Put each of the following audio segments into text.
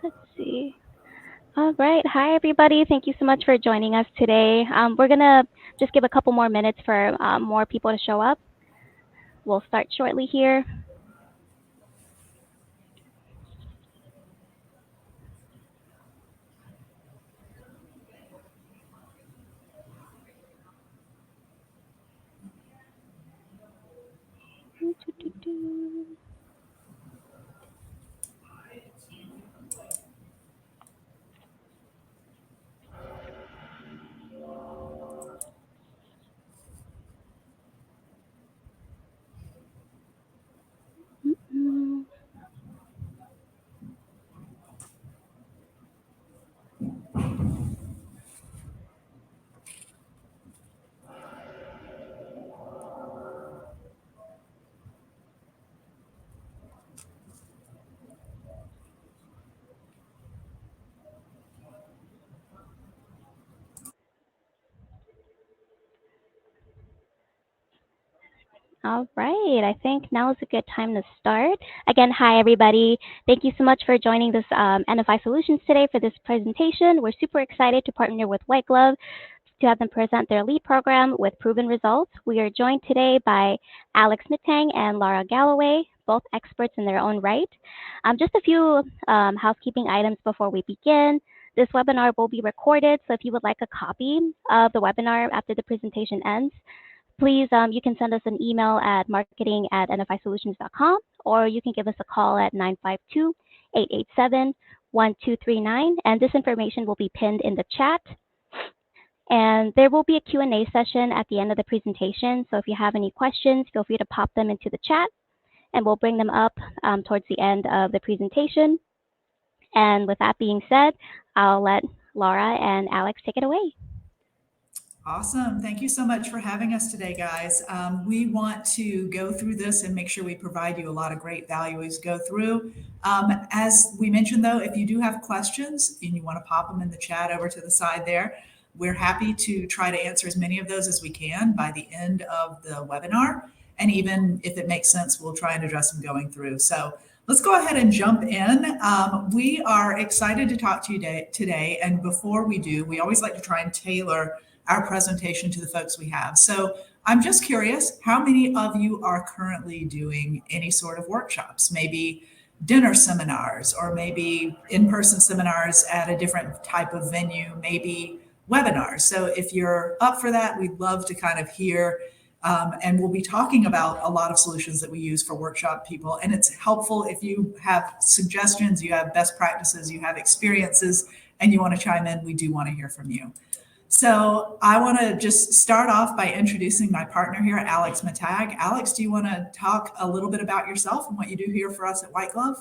Let's see. All right. Hi, everybody. Thank you so much for joining us today. We're going to just give a couple more minutes for more people to show up. We'll start shortly here. Mm-mm. All right. I think now is a good time to start. Again, hi, everybody. Thank you so much for joining this NFI Solutions today for this presentation. We're super excited to partner with White Glove to have them present their lead program with proven results. We are joined today by Alex Mittag and Laura Galloway, both experts in their own right. Just a few housekeeping items before we begin. This webinar will be recorded, so if you would like a copy of the webinar after the presentation ends, please, you can send us an email at marketing@nfisolutions.com, or you can give us a call at 952-887-1239, and this information will be pinned in the chat. And there will be a Q&A session at the end of the presentation, so if you have any questions, feel free to pop them into the chat, and we'll bring them up towards the end of the presentation. And with that being said, I'll let Laura and Alex take it away. Awesome. Thank you so much for having us today, guys. We want to go through this and make sure we provide you a lot of great value as we go through. As we mentioned, though, if you do have questions and you want to pop them in the chat over to the side there, we're happy to try to answer as many of those as we can by the end of the webinar. And even if it makes sense, we'll try and address them going through. So let's go ahead and jump in. We are excited to talk to you today. And before we do, we always like to try and tailor our presentation to the folks we have. So I'm just curious, how many of you are currently doing any sort of workshops, maybe dinner seminars, or maybe in-person seminars at a different type of venue, maybe webinars? So if you're up for that, we'd love to kind of hear, and we'll be talking about a lot of solutions that we use for workshop people. And it's helpful if you have suggestions, you have best practices, you have experiences, and you want to chime in, we do want to hear from you. So I want to just start off by introducing my partner here, Alex Mittag. Alex, do you want to talk a little bit about yourself and what you do here for us at White Glove?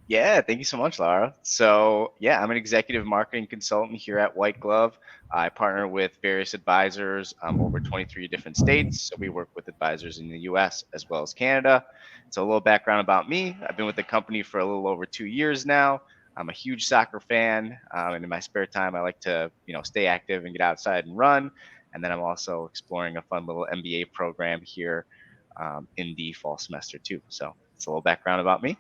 Yeah, thank you so much, Laura. So yeah, I'm an executive marketing consultant here at White Glove. I partner with various advisors over 23 different states. So we work with advisors in the US as well as Canada. So a little background about me. I've been with the company for a little over 2 years now. I'm a huge soccer fan, and in my spare time, I like to, stay active and get outside and run. And then I'm also exploring a fun little MBA program here in the fall semester too. So it's a little background about me.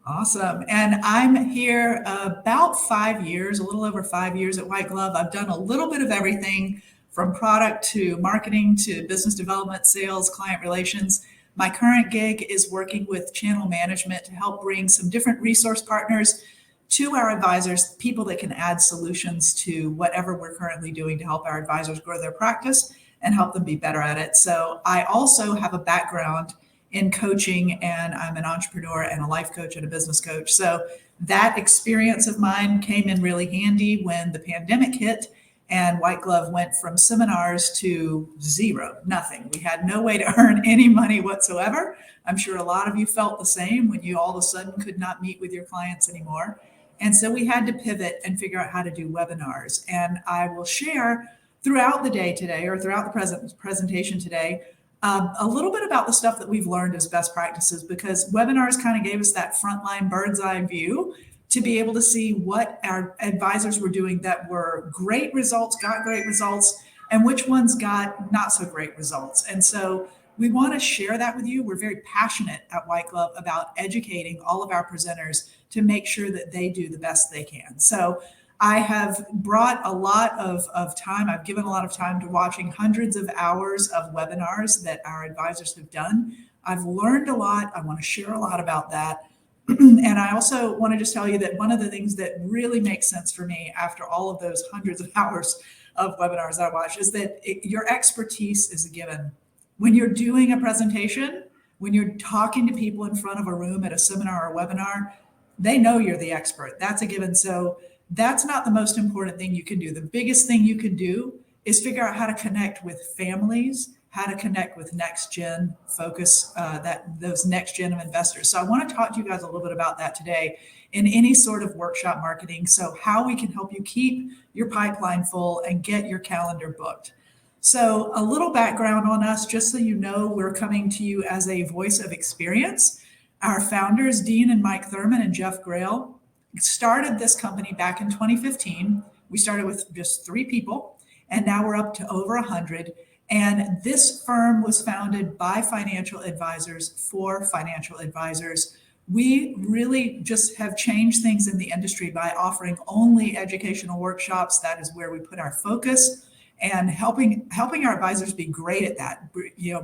Awesome. And I'm here about 5 years, a little over 5 years at White Glove. I've done a little bit of everything from product to marketing to business development, sales, client relations. My current gig is working with channel management to help bring some different resource partners to our advisors, people that can add solutions to whatever we're currently doing to help our advisors grow their practice and help them be better at it. So I also have a background in coaching, and I'm an entrepreneur and a life coach and a business coach. So that experience of mine came in really handy when the pandemic hit and White Glove went from seminars to zero, nothing. We had no way to earn any money whatsoever. I'm sure a lot of you felt the same when you all of a sudden could not meet with your clients anymore. And so we had to pivot and figure out how to do webinars. And I will share throughout the day today, or throughout the presentation today, a little bit about the stuff that we've learned as best practices, because webinars kind of gave us that frontline bird's eye view to be able to see what our advisors were doing that were great results, got great results, and which ones got not so great results. And so We want to share that with you. We're very passionate at White Glove about educating all of our presenters to make sure that they do the best they can. So I have brought a lot of time. I've given a lot of time to watching hundreds of hours of webinars that our advisors have done. I've learned a lot. I want to share a lot about that. And I also want to just tell you that one of the things that really makes sense for me after all of those hundreds of hours of webinars I watch is that your expertise is a given. When you're doing a presentation, when you're talking to people in front of a room at a seminar or webinar, they know you're the expert. That's a given. So that's not the most important thing you can do. The biggest thing you can do is figure out how to connect with families, how to connect with next gen focus, that those next gen of investors. So I want to talk to you guys a little bit about that today in any sort of workshop marketing. So how we can help you keep your pipeline full and get your calendar booked. So a little background on us, just so you know, we're coming to you as a voice of experience. Our founders, Dean and Mike Thurman and Jeff Grail, started this company back in 2015. We started with just 3 people, and now we're up to over 100. And this firm was founded by financial advisors for financial advisors. We really just have changed things in the industry by offering only educational workshops. That is where we put our focus, and helping our advisors be great at that,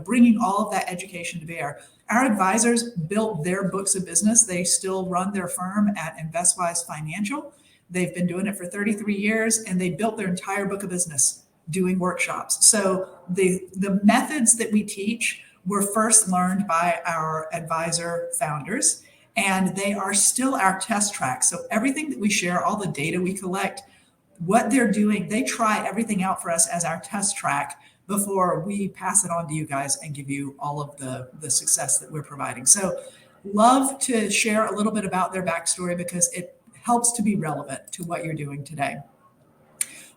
bringing all of that education to bear. Our advisors built their books of business. They still run their firm at InvestWise Financial. They've been doing it for 33 years, and they built their entire book of business doing workshops. So the methods that we teach were first learned by our advisor founders, and they are still our test track. So everything that we share, all the data we collect, what they're doing, they try everything out for us as our test track before we pass it on to you guys and give you all of the success that we're providing. So love to share a little bit about their backstory because it helps to be relevant to what you're doing today.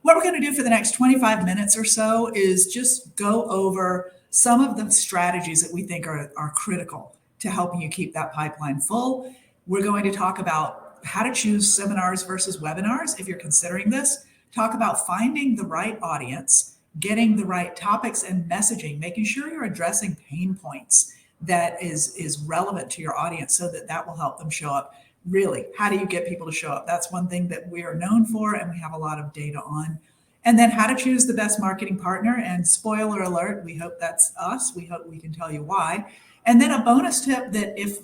What we're going to do for the next 25 minutes or so is just go over some of the strategies that we think are critical to helping you keep that pipeline full. We're going to talk about how to choose seminars versus webinars if you're considering this, talk about finding the right audience, getting the right topics and messaging, making sure you're addressing pain points that is relevant to your audience so that will help them show up. Really, how do you get people to show up? That's one thing that we are known for and we have a lot of data on. And then how to choose the best marketing partner. And spoiler alert, we hope that's us. We hope we can tell you why. And then a bonus tip that if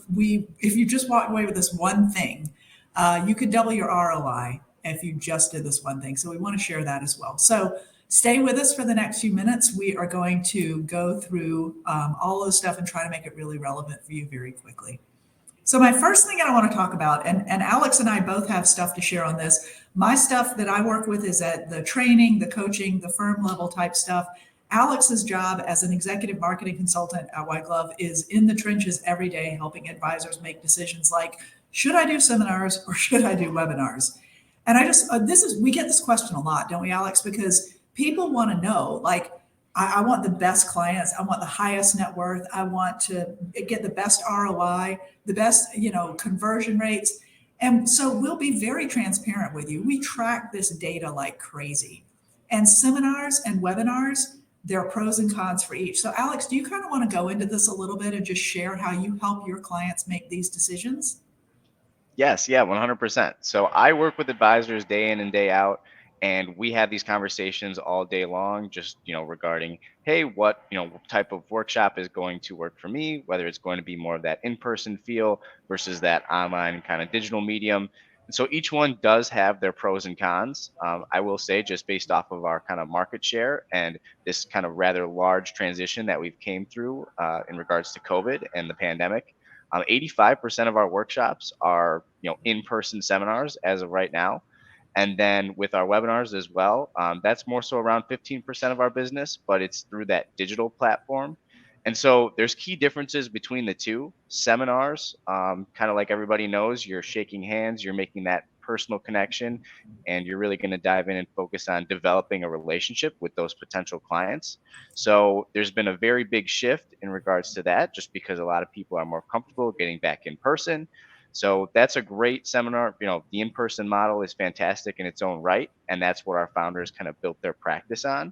you just walk away with this one thing, you could double your ROI if you just did this one thing. So we want to share that as well. So stay with us for the next few minutes. We are going to go through all this stuff and try to make it really relevant for you very quickly. So my first thing that I want to talk about, and Alex and I both have stuff to share on this. My stuff that I work with is at the training, the coaching, the firm level type stuff. Alex's job as an executive marketing consultant at White Glove is in the trenches every day, helping advisors make decisions like, should I do seminars or should I do webinars? And I just, we get this question a lot, don't we, Alex? Because people want to know, like, I want the best clients. I want the highest net worth. I want to get the best ROI, the best, conversion rates. And so we'll be very transparent with you. We track this data like crazy. And seminars and webinars, there are pros and cons for each. So Alex, do you kind of want to go into this a little bit and just share how you help your clients make these decisions? Yes, yeah, 100%. So I work with advisors day in and day out, and we have these conversations all day long, just, regarding, hey, what, type of workshop is going to work for me, whether it's going to be more of that in-person feel versus that online kind of digital medium. And so each one does have their pros and cons. I will say, just based off of our kind of market share and this kind of rather large transition that we've came through in regards to COVID and the pandemic, 85% of our workshops are, in-person seminars as of right now. And then with our webinars as well, that's more so around 15% of our business, but it's through that digital platform. And so there's key differences between the two. Seminars, kind of like everybody knows, you're shaking hands, you're making that personal connection, and you're really going to dive in and focus on developing a relationship with those potential clients. So there's been a very big shift in regards to that, just because a lot of people are more comfortable getting back in person. So that's a great seminar. The in-person model is fantastic in its own right, and that's what our founders kind of built their practice on.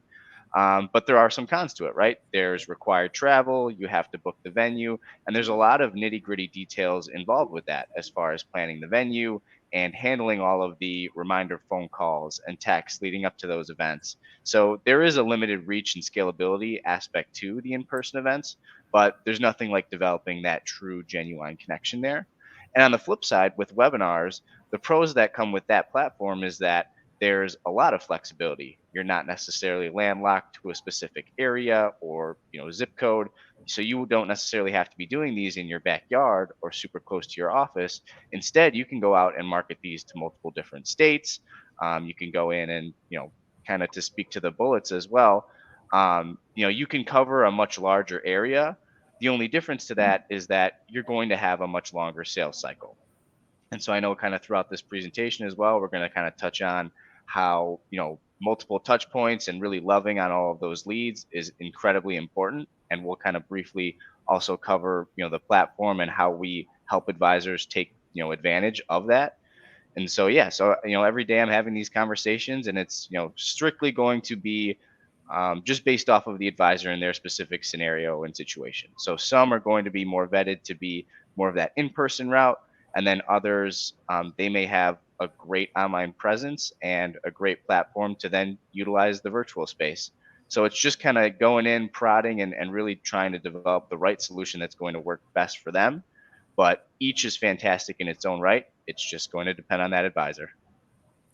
But there are some cons to it, right? There's required travel, you have to book the venue, and there's a lot of nitty gritty details involved with that as far as planning the venue and handling all of the reminder phone calls and texts leading up to those events. So there is a limited reach and scalability aspect to the in person events, but there's nothing like developing that true, genuine connection there. And on the flip side, with webinars, the pros that come with that platform is that there's a lot of flexibility. You're not necessarily landlocked to a specific area or zip code, so you don't necessarily have to be doing these in your backyard or super close to your office. Instead, you can go out and market these to multiple different states. You can go in and kind of to speak to the bullets as well. You can cover a much larger area. The only difference to that is that you're going to have a much longer sales cycle. And so I know kind of throughout this presentation as well, we're going to kind of touch on how, multiple touch points and really loving on all of those leads is incredibly important. And we'll kind of briefly also cover, the platform and how we help advisors take, advantage of that. And so, yeah, so, every day I'm having these conversations and it's, strictly going to be just based off of the advisor and their specific scenario and situation. So some are going to be more vetted to be more of that in-person route, and then others they may have a great online presence and a great platform to then utilize the virtual space. So it's just kind of going in, prodding, and really trying to develop the right solution that's going to work best for them. But each is fantastic in its own right. It's just going to depend on that advisor.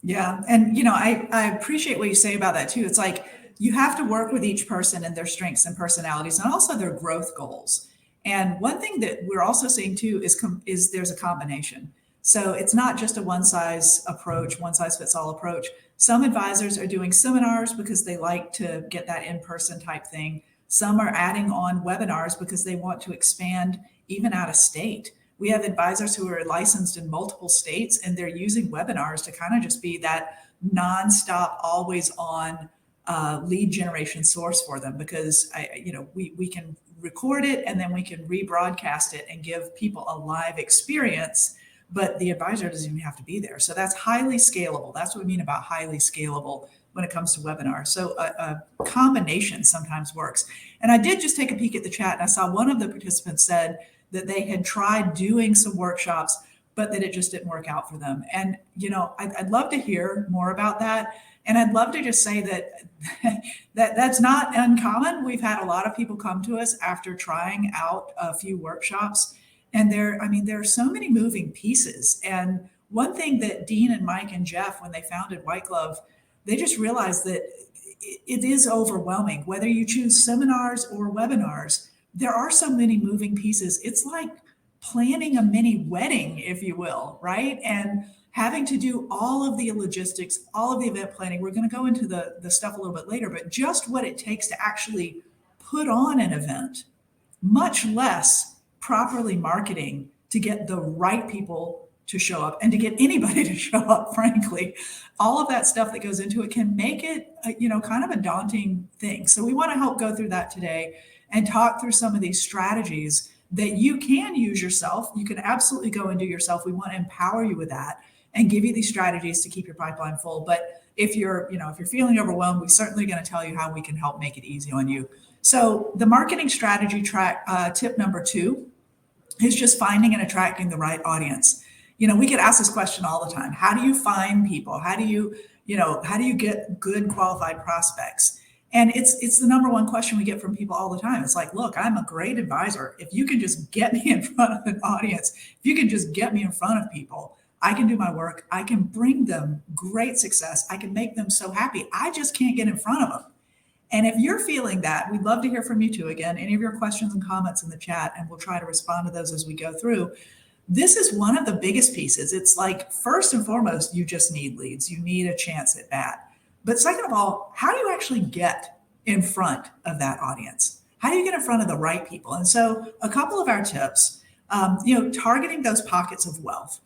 Yeah. And, I appreciate what you say about that too. It's like you have to work with each person and their strengths and personalities and also their growth goals. And one thing that we're also seeing too is there's a combination. So it's not just a one size approach, one size fits all approach. Some advisors are doing seminars because they like to get that in person type thing. Some are adding on webinars because they want to expand even out of state. We have advisors who are licensed in multiple states and they're using webinars to kind of just be that nonstop, always on lead generation source for them because we can record it and then we can rebroadcast it and give people a live experience, but the advisor doesn't even have to be there. So that's highly scalable. That's what we mean about highly scalable when it comes to webinars. So a combination sometimes works. And I did just take a peek at the chat and I saw one of the participants said that they had tried doing some workshops, but that it just didn't work out for them. And, I'd love to hear more about that. And I'd love to just say that's not uncommon. We've had a lot of people come to us after trying out a few workshops. And there are so many moving pieces. And one thing that Dean and Mike and Jeff, when they founded White Glove, they just realized that it is overwhelming. Whether you choose seminars or webinars, there are so many moving pieces. It's like planning a mini wedding, if you will, right? And having to do all of the logistics, all of the event planning. We're going to go into the stuff a little bit later, but just what it takes to actually put on an event, much less properly marketing to get the right people to show up and to get anybody to show up, frankly. All of that stuff that goes into it can make it, kind of a daunting thing. So we want to help go through that today and talk through some of these strategies that you can use yourself. You can absolutely go and do yourself. We want to empower you with that and give you these strategies to keep your pipeline full. But if you're feeling overwhelmed, we're certainly going to tell you how we can help make it easy on you. So the marketing strategy tip number 2 is just finding and attracting the right audience. We get asked this question all the time. How do you find people? How do you get good qualified prospects? And it's the number one question we get from people all the time. It's like, look, I'm a great advisor. If you can just get me in front of an audience, if you can just get me in front of people, I can do my work. I can bring them great success. I can make them so happy. I just can't get in front of them. And if you're feeling that, we'd love to hear from you too. Again, any of your questions and comments in the chat, and we'll try to respond to those as we go through. This is one of the biggest pieces. It's like, first and foremost, you just need leads. You need a chance at bat. But second of all, how do you actually get in front of that audience? How do you get in front of the right people? And so a couple of our tips, targeting those pockets of wealth.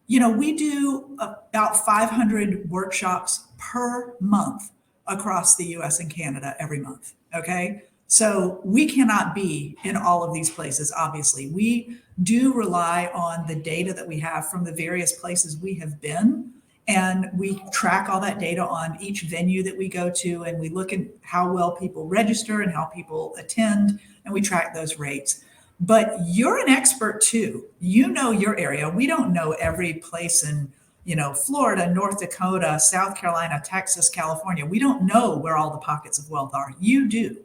We do about 500 workshops per month across the US and Canada every month. Okay. So we cannot be in all of these places, obviously. We do rely on the data that we have from the various places we have been And we track all that data on each venue that we go to, and we look at how well people register and how people attend, and we track those rates. But you're an expert too. You know your area. We don't know every place in, Florida, North Dakota, South Carolina, Texas, California. We don't know where all the pockets of wealth are. You do.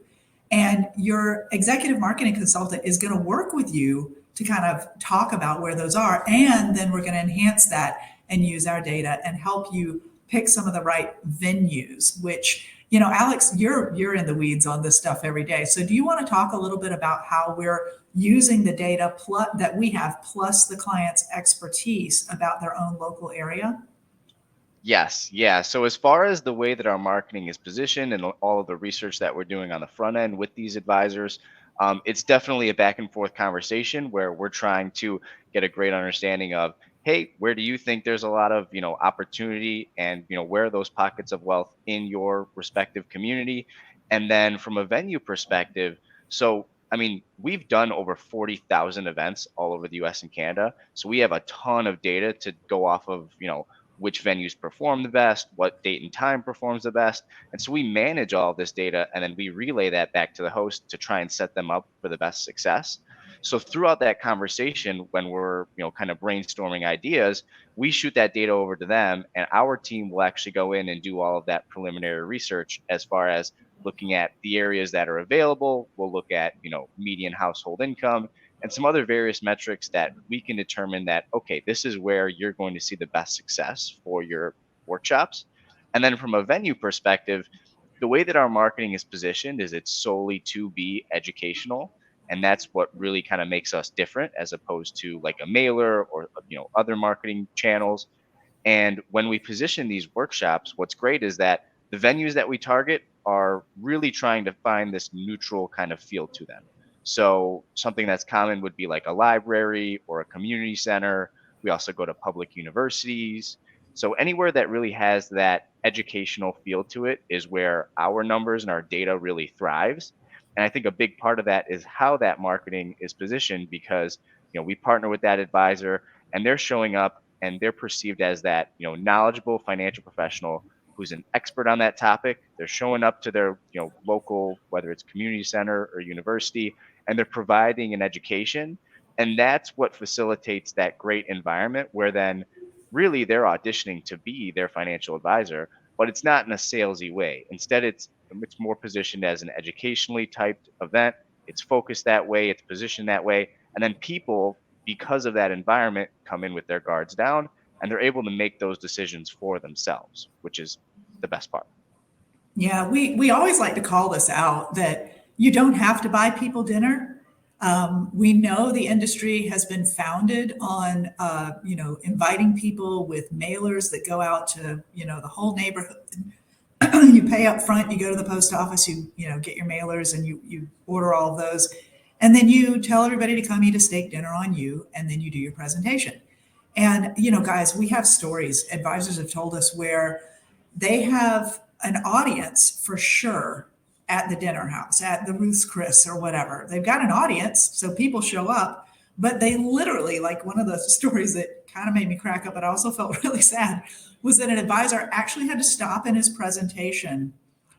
And your executive marketing consultant is going to work with you to kind of talk about where those are. And then we're going to enhance that and use our data and help you pick some of the right venues, which, Alex, you're in the weeds on this stuff every day. So do you want to talk a little bit about how we're using the data that we have plus the client's expertise about their own local area? Yes, yeah. So as far as the way that our marketing is positioned and all of the research that we're doing on the front end with these advisors, it's definitely a back and forth conversation where we're trying to get a great understanding of, hey, where do you think there's a lot of opportunity, and where are those pockets of wealth in your respective community, and then from a venue perspective. So I mean, we've done over 40,000 events all over the U.S. and Canada, so we have a ton of data to go off of. Which venues perform the best, what date and time performs the best. And so we manage all of this data, and then we relay that back to the host to try and set them up for the best success. So throughout that conversation, when we're kind of brainstorming ideas, we shoot that data over to them, and our team will actually go in and do all of that preliminary research as far as looking at the areas that are available. We'll look at median household income and some other various metrics that we can determine that, okay, this is where you're going to see the best success for your workshops. And then from a venue perspective, the way that our marketing is positioned is it's solely to be educational. And that's what really kind of makes us different as opposed to like a mailer or other marketing channels. And when we position these workshops, what's great is that the venues that we target are really trying to find this neutral kind of feel to them. So something that's common would be like a library or a community center. We also go to public universities. So anywhere that really has that educational feel to it is where our numbers and our data really thrives. And I think a big part of that is how that marketing is positioned, because we partner with that advisor and they're showing up and they're perceived as that knowledgeable financial professional who's an expert on that topic. They're showing up to their local, whether it's community center or university, and they're providing an education. And that's what facilitates that great environment where then really they're auditioning to be their financial advisor, but it's not in a salesy way. Instead, it's more positioned as an educationally typed event. It's focused that way, it's positioned that way. And then people, because of that environment, come in with their guards down and they're able to make those decisions for themselves, which is the best part. Yeah, we always like to call this out that you don't have to buy people dinner. We know the industry has been founded on, inviting people with mailers that go out to, the whole neighborhood. You pay up front, you go to the post office, you get your mailers and you order all of those. And then you tell everybody to come eat a steak dinner on you, and then you do your presentation. And, guys, we have stories. Advisors have told us where they have an audience for sure at the dinner house, at the Ruth's Chris or whatever. They've got an audience, so people show up, but they literally, like one of the stories that kind of made me crack up, but I also felt really sad, was that an advisor actually had to stop in his presentation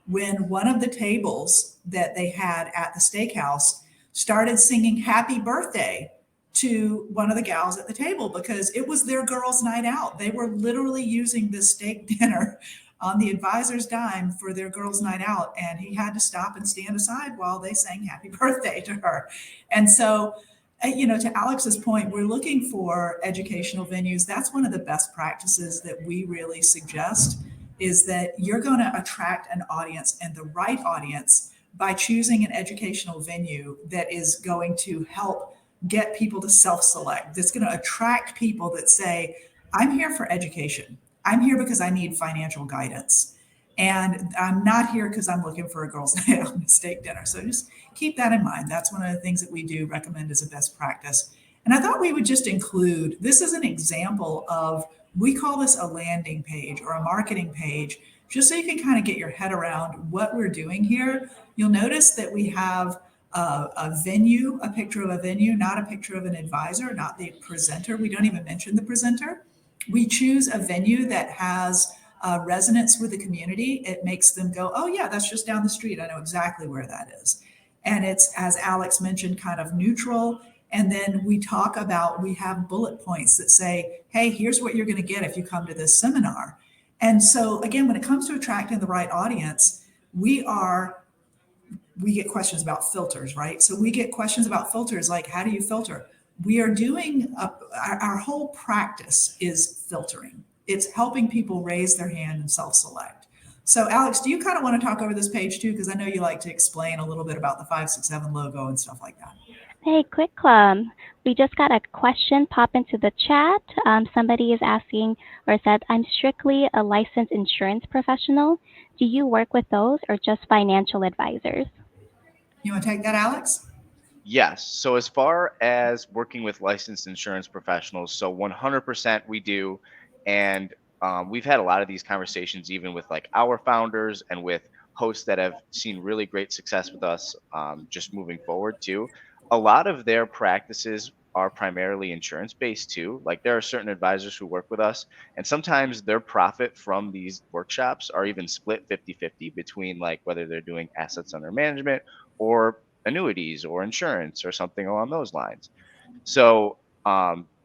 when one of the tables that they had at the steakhouse started singing happy birthday to one of the gals at the table because it was their girls' night out. They were literally using this steak dinner on the advisor's dime for their girls' night out. And he had to stop and stand aside while they sang happy birthday to her. And so, to Alex's point, we're looking for educational venues. That's one of the best practices that we really suggest, is that you're going to attract an audience, and the right audience, by choosing an educational venue that is going to help get people to self-select. That's going to attract people that say, I'm here for education. I'm here because I need financial guidance. And I'm not here because I'm looking for a girl's night out and a steak dinner. So just keep that in mind. That's one of the things that we do recommend as a best practice. And I thought we would just include, this is an example of, we call this a landing page or a marketing page, just so you can kind of get your head around what we're doing here. You'll notice that we have a venue, a picture of a venue, not a picture of an advisor, not the presenter. We don't even mention the presenter. We choose a venue that has resonance with the community. It makes them go, oh, yeah, that's just down the street. I know exactly where that is. And it's, as Alex mentioned, kind of neutral. And then we talk about, we have bullet points that say, hey, here's what you're going to get if you come to this seminar. And so, again, when it comes to attracting the right audience, we are we get questions about filters, right? So we get questions about filters like, how do you filter? We are doing, our whole practice is filtering. It's helping people raise their hand and self select. So, Alex, do you kind of want to talk over this page too? Because I know you like to explain a little bit about the 567 logo and stuff like that. Hey, quick, we just got a question pop into the chat. Somebody is asking or said, I'm strictly a licensed insurance professional. Do you work with those or just financial advisors? You want to take that, Alex? Yes. So as far as working with licensed insurance professionals, so 100% we do, and we've had a lot of these conversations even with like our founders and with hosts that have seen really great success with us, just moving forward too. A lot of their practices are primarily insurance based too. Like there are certain advisors who work with us, and sometimes their profit from these workshops are even split 50-50 between like whether they're doing assets under management or annuities or insurance or something along those lines. So,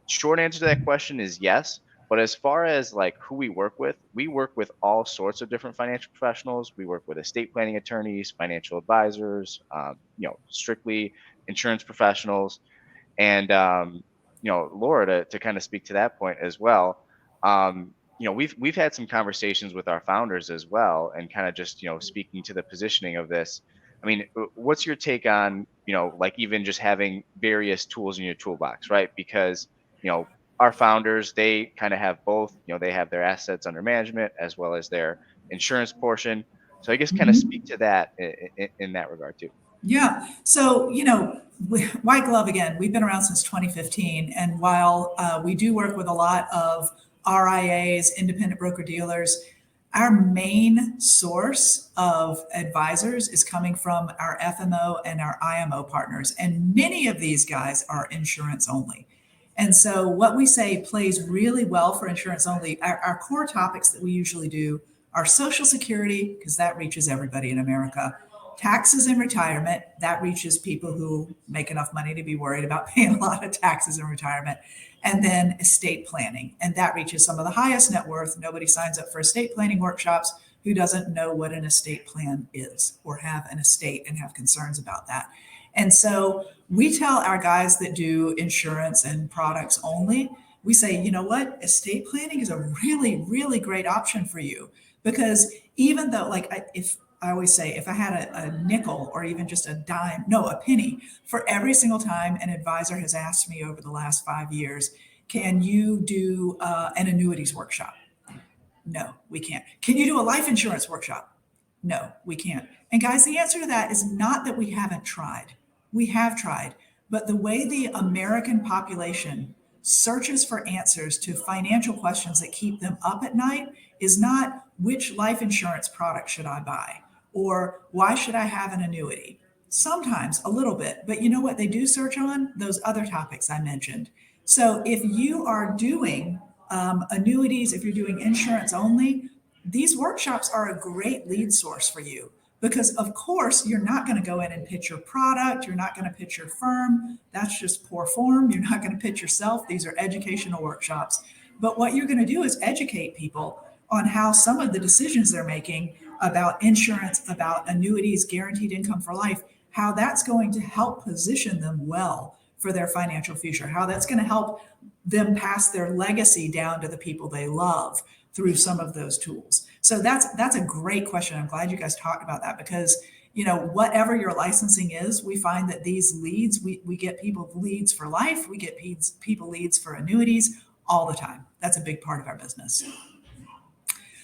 short answer to that question is yes. But as far as like who we work with all sorts of different financial professionals. We work with estate planning attorneys, financial advisors, strictly insurance professionals. And Laura, to kind of speak to that point as well, we've had some conversations with our founders as well, and kind of just speaking to the positioning of this. I mean, what's your take on like even just having various tools in your toolbox, right? Because our founders, they kind of have both. They have their assets under management as well as their insurance portion. So I guess kind of speak Mm-hmm. to that in that regard too. Yeah. So, White Glove, again, we've been around since 2015. And while we do work with a lot of RIAs, independent broker dealers, our main source of advisors is coming from our FMO and our IMO partners. And many of these guys are insurance only. And so, what we say plays really well for insurance only. Our core topics that we usually do are Social Security, because that reaches everybody in America, taxes and retirement, that reaches people who make enough money to be worried about paying a lot of taxes in retirement, and then estate planning, and that reaches some of the highest net worth. Nobody signs up for estate planning workshops who doesn't know what an estate plan is or have an estate and have concerns about that. And so we tell our guys that do insurance and products only, we say, you know what, estate planning is a really, really great option for you. Because even though, like, if I always say, if I had a nickel or even just a dime, no, a penny for every single time an advisor has asked me over the last 5 years, can you do an annuities workshop? No, we can't. Can you do a life insurance workshop? No, we can't. And guys, the answer to that is not that we haven't tried. We have tried, but the way the American population searches for answers to financial questions that keep them up at night is not which life insurance product should I buy or why should I have an annuity? Sometimes a little bit, but you know what they do search on? Those other topics I mentioned. So if you are doing annuities, if you're doing insurance only, these workshops are a great lead source for you because, of course, you're not going to go in and pitch your product. You're not going to pitch your firm. That's just poor form. You're not going to pitch yourself. These are educational workshops. But what you're going to do is educate people on how some of the decisions they're making about insurance, about annuities, guaranteed income for life, how that's going to help position them well for their financial future, how that's going to help them pass their legacy down to the people they love through some of those tools. So that's a great question. I'm glad you guys talked about that because whatever your licensing is, we find that these leads, we get people leads for life, we get people leads for annuities all the time. That's a big part of our business.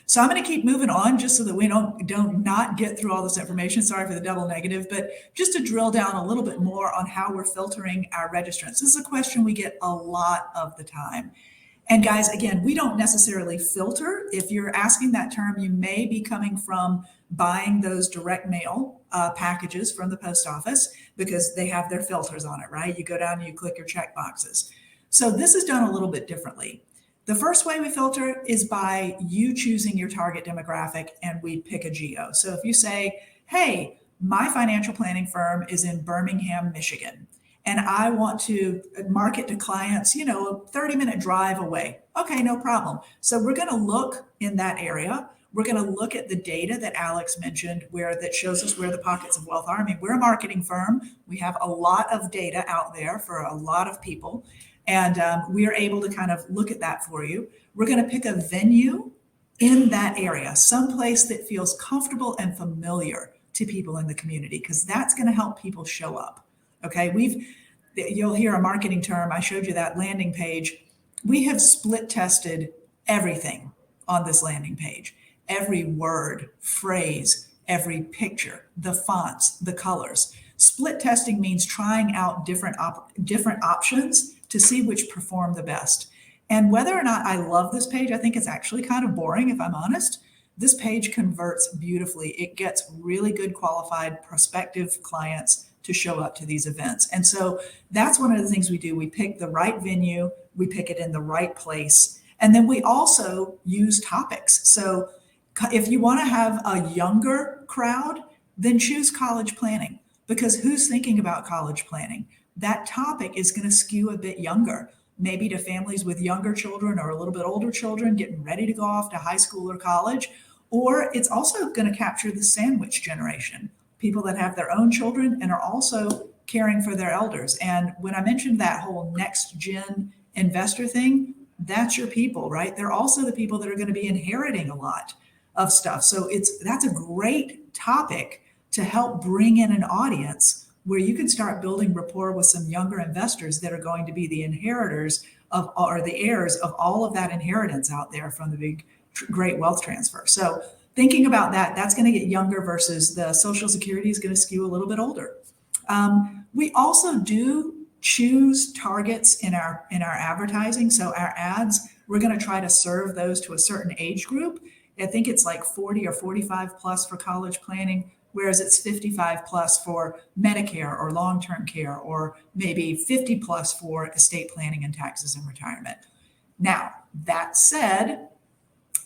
So I'm going to keep moving on just so that we don't not get through all this information. Sorry for the double negative, but just to drill down a little bit more on how we're filtering our registrants. This is a question we get a lot of the time. And guys, again, we don't necessarily filter. If you're asking that term, you may be coming from buying those direct mail packages from the post office because they have their filters on it, right? You go down and you click your check boxes. So this is done a little bit differently. The first way we filter is by you choosing your target demographic and we pick a geo. So if you say, hey, my financial planning firm is in Birmingham, Michigan, and I want to market to clients, a 30-minute drive away. Okay, no problem. So we're going to look in that area. We're going to look at the data that Alex mentioned that shows us where the pockets of wealth are. I mean, we're a marketing firm. We have a lot of data out there for a lot of people. And we are able to kind of look at that for you. We're going to pick a venue in that area, someplace that feels comfortable and familiar to people in the community, because that's going to help people show up. Okay, you'll hear a marketing term. I showed you that landing page. We have split tested everything on this landing page. Every word, phrase, every picture, the fonts, the colors. Split testing means trying out different options to see which perform the best. And whether or not I love this page, I think it's actually kind of boring, if I'm honest. This page converts beautifully. It gets really good qualified prospective clients to show up to these events. And so that's one of the things we do. We pick the right venue, we pick it in the right place, and then we also use topics. So if you want to have a younger crowd, then choose college planning, because who's thinking about college planning? That topic is going to skew a bit younger, maybe to families with younger children or a little bit older children getting ready to go off to high school or college. Or it's also going to capture the sandwich generation, people that have their own children and are also caring for their elders. And when I mentioned that whole next gen investor thing, that's your people, right? They're also the people that are going to be inheriting a lot of stuff. So that's a great topic to help bring in an audience where you can start building rapport with some younger investors that are going to be the inheritors of, or the heirs of all of that inheritance out there from the big, great wealth transfer. So thinking about that, that's going to get younger versus the Social Security is going to skew a little bit older. We also do choose targets in our advertising. So our ads, we're going to try to serve those to a certain age group. I think it's like 40 or 45 plus for college planning, whereas it's 55 plus for Medicare or long-term care, or maybe 50 plus for estate planning and taxes and retirement. Now, that said,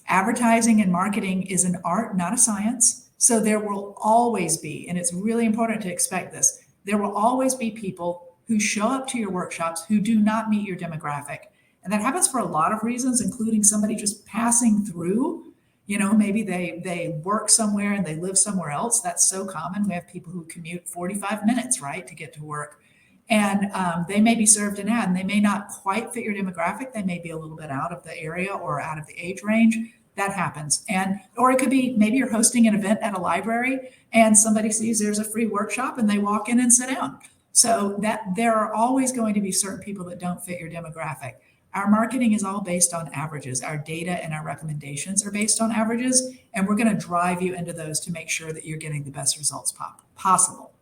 advertising and marketing is an art, not a science. So there will always be, and it's really important to expect this, there will always be people who show up to your workshops who do not meet your demographic. And that happens for a lot of reasons, including somebody just passing through. Maybe they work somewhere and they live somewhere else. That's so common. We have people who commute 45 minutes, right, to get to work. And they may be served an ad and they may not quite fit your demographic. They may be a little bit out of the area or out of the age range. That happens. Or it could be maybe you're hosting an event at a library and somebody sees there's a free workshop and they walk in and sit down. So that there are always going to be certain people that don't fit your demographic. Our marketing is all based on averages. Our data and our recommendations are based on averages, and we're going to drive you into those to make sure that you're getting the best results possible.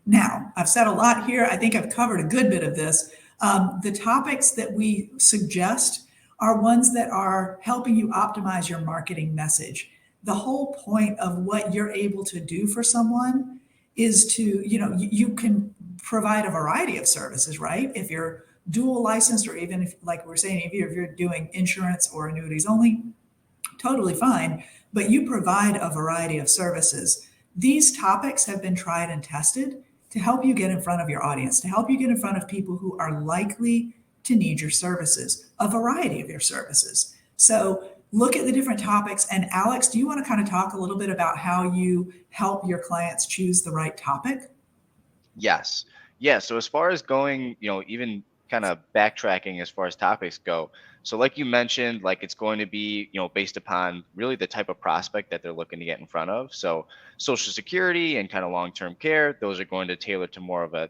Now, I've said a lot here. I think I've covered a good bit of this. The topics that we suggest are ones that are helping you optimize your marketing message. The whole point of what you're able to do for someone is to, you can provide a variety of services, right? If you're dual licensed, or even if, like we're saying, if you're doing insurance or annuities only, totally fine, but you provide a variety of services. These topics have been tried and tested to help you get in front of your audience, to help you get in front of people who are likely to need your services, a variety of your services. So look at the different topics. And Alex, do you want to kind of talk a little bit about how you help your clients choose the right topic? Yes. Yeah. So as far as going, even kind of backtracking as far as topics go. So like you mentioned, like it's going to be, based upon really the type of prospect that they're looking to get in front of. So Social Security and kind of long-term care, those are going to tailor to more of a,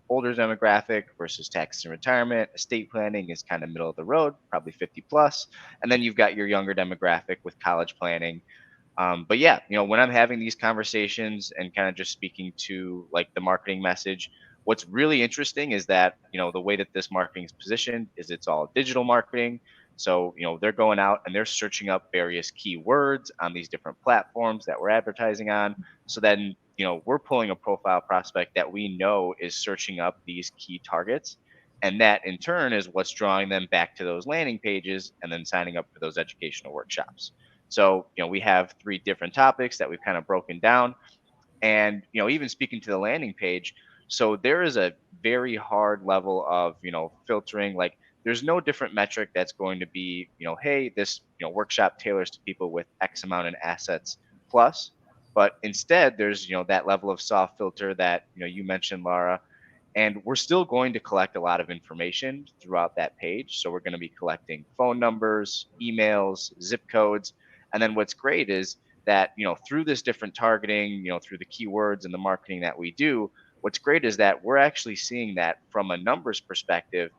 older demographic versus taxes and retirement. Estate planning is kind of middle of the road, probably 50 plus. And then you've got your younger demographic with college planning. But yeah, when I'm having these conversations and kind of just speaking to like the marketing message, what's really interesting is that, the way that this marketing is positioned is it's all digital marketing. So, they're going out and they're searching up various keywords on these different platforms that we're advertising on. So then, we're pulling a profile prospect that we know is searching up these key targets. And that in turn is what's drawing them back to those landing pages and then signing up for those educational workshops. So, we have three different topics that we've kind of broken down. And, even speaking to the landing page, so there is a very hard level of, filtering. Like, there's no different metric that's going to be, hey, this, workshop tailors to people with X amount in assets plus. But instead, there's, that level of soft filter that, you mentioned, Laura, and we're still going to collect a lot of information throughout that page. So we're going to be collecting phone numbers, emails, zip codes. And then what's great is that, through this different targeting, through the keywords and the marketing that we do, what's great is that we're actually seeing that from a numbers perspective.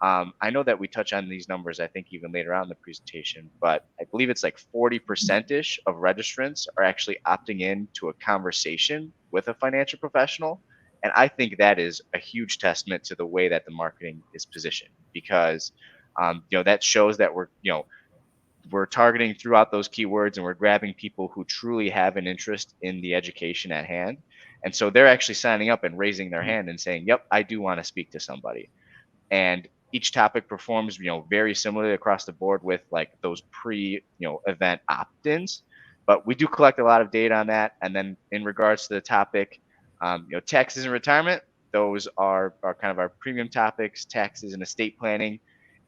I know that we touch on these numbers, I think, even later on in the presentation, but I believe it's like 40% ish of registrants are actually opting in to a conversation with a financial professional. And I think that is a huge testament to the way that the marketing is positioned, because that shows that we're targeting throughout those keywords, and we're grabbing people who truly have an interest in the education at hand. And so they're actually signing up and raising their hand and saying, yep, I do want to speak to somebody. And each topic performs very similarly across the board with like those event opt-ins. But we do collect a lot of data on that. And then in regards to the topic, taxes and retirement, those are kind of our premium topics. Taxes and estate planning,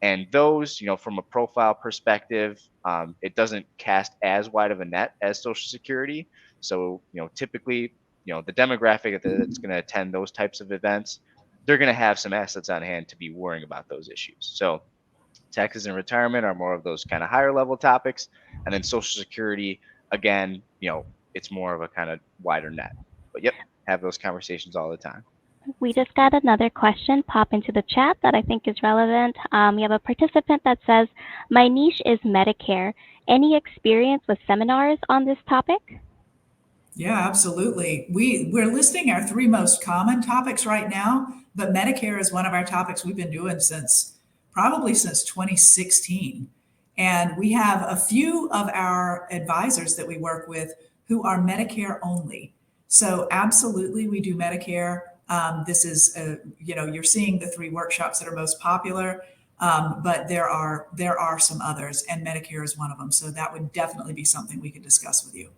and those, from a profile perspective, it doesn't cast as wide of a net as Social Security. So typically, the demographic that's going to attend those types of events, they're going to have some assets on hand to be worrying about those issues. So taxes and retirement are more of those kind of higher level topics. And then Social Security, again, it's more of a kind of wider net. But yep, have those conversations all the time. We just got another question pop into the chat that I think is relevant. We have a participant that says, my niche is Medicare. Any experience with seminars on this topic? Yeah, absolutely. We're listing our three most common topics right now, but Medicare is one of our topics we've been doing probably since 2016. And we have a few of our advisors that we work with who are Medicare only. So absolutely, we do Medicare. This is, you're seeing the three workshops that are most popular, but there are some others, and Medicare is one of them. So that would definitely be something we could discuss with you.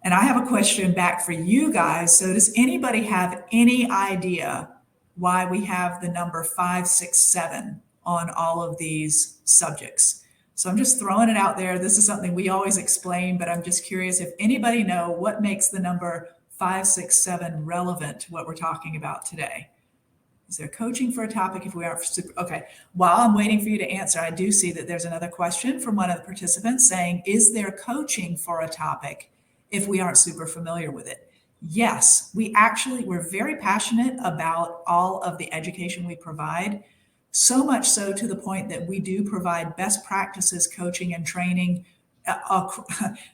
And I have a question back for you guys. So does anybody have any idea why we have the number 567 on all of these subjects? So I'm just throwing it out there. This is something we always explain, but I'm just curious if anybody know what makes the number 567 relevant to what we're talking about today. Is there coaching for a topic if we aren't super? Okay. While I'm waiting for you to answer, I do see that there's another question from one of the participants saying, is there coaching for a topic if we aren't super familiar with it? Yes, we're very passionate about all of the education we provide. So much so to the point that we do provide best practices, coaching and training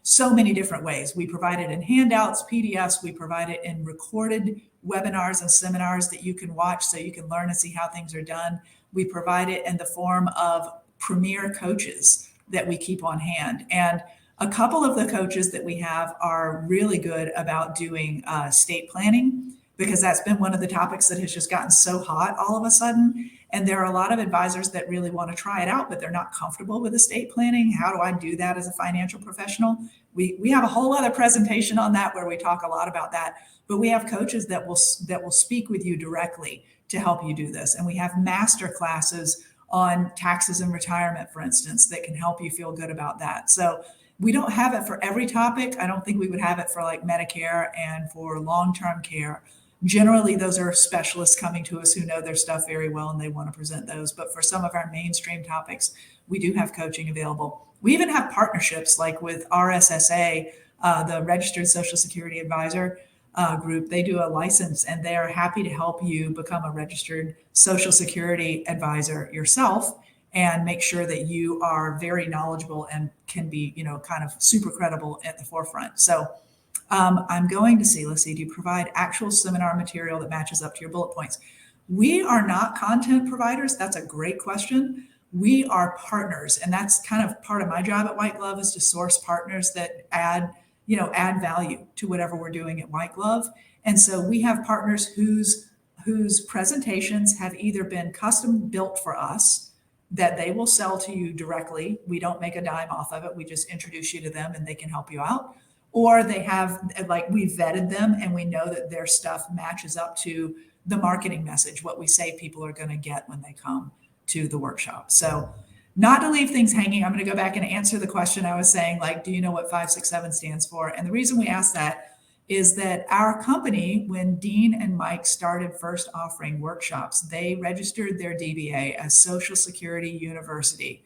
so many different ways. We provide it in handouts, PDFs, we provide it in recorded webinars and seminars that you can watch so you can learn and see how things are done. We provide it in the form of premier coaches that we keep on hand. And a couple of the coaches that we have are really good about doing estate planning, because that's been one of the topics that has just gotten so hot all of a sudden. And there are a lot of advisors that really want to try it out, but they're not comfortable with estate planning. How do I do that as a financial professional? We have a whole other presentation on that where we talk a lot about that. But we have coaches that will speak with you directly to help you do this. And we have master classes on taxes and retirement, for instance, that can help you feel good about that. So we don't have it for every topic. I don't think we would have it for like Medicare and for long-term care. Generally, those are specialists coming to us who know their stuff very well and they want to present those. But for some of our mainstream topics, we do have coaching available. We even have partnerships like with RSSA, the Registered Social Security Advisor group. They do a license and they are happy to help you become a registered Social Security advisor yourself and make sure that you are very knowledgeable and can be, kind of super credible at the forefront. So I'm going to see, let's see, do you provide actual seminar material that matches up to your bullet points? We are not content providers. That's a great question. We are partners. And that's kind of part of my job at White Glove, is to source partners that add value to whatever we're doing at White Glove. And so we have partners whose presentations have either been custom built for us that they will sell to you directly. We don't make a dime off of it. We just introduce you to them and they can help you out. Or they have, like, we vetted them and we know that their stuff matches up to the marketing message, what we say people are going to get when they come to the workshop. So, not to leave things hanging, I'm going to go back and answer the question I was saying, like, do you know what 567 stands for? And the reason we asked that is that our company, when Dean and Mike started first offering workshops, they registered their DBA as Social Security University.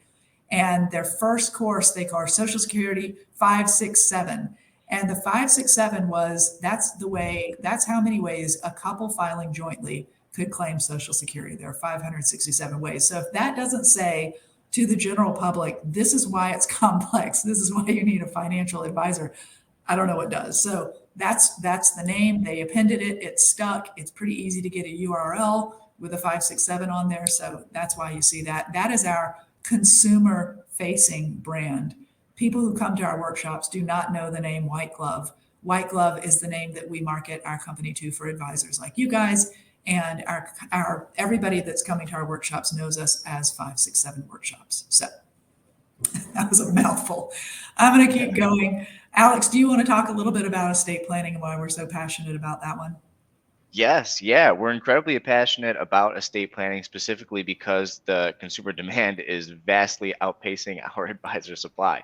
And their first course they call Social Security 567. And the 567 was, that's how many ways a couple filing jointly could claim Social Security. There are 567 ways. So if that doesn't say to the general public, this is why it's complex, this is why you need a financial advisor, I don't know what does. So that's the name. They appended it. It stuck. It's pretty easy to get a URL with a 567 on there. So that's why you see that. That is our consumer facing brand. People who come to our workshops do not know the name White Glove. White Glove is the name that we market our company to for advisors like you guys. And our everybody that's coming to our workshops knows us as 567 Workshops. So that was a mouthful. I'm going to keep going. Alex, do you want to talk a little bit about estate planning and why we're so passionate about that one? Yes, yeah, we're incredibly passionate about estate planning specifically because the consumer demand is vastly outpacing our advisor supply.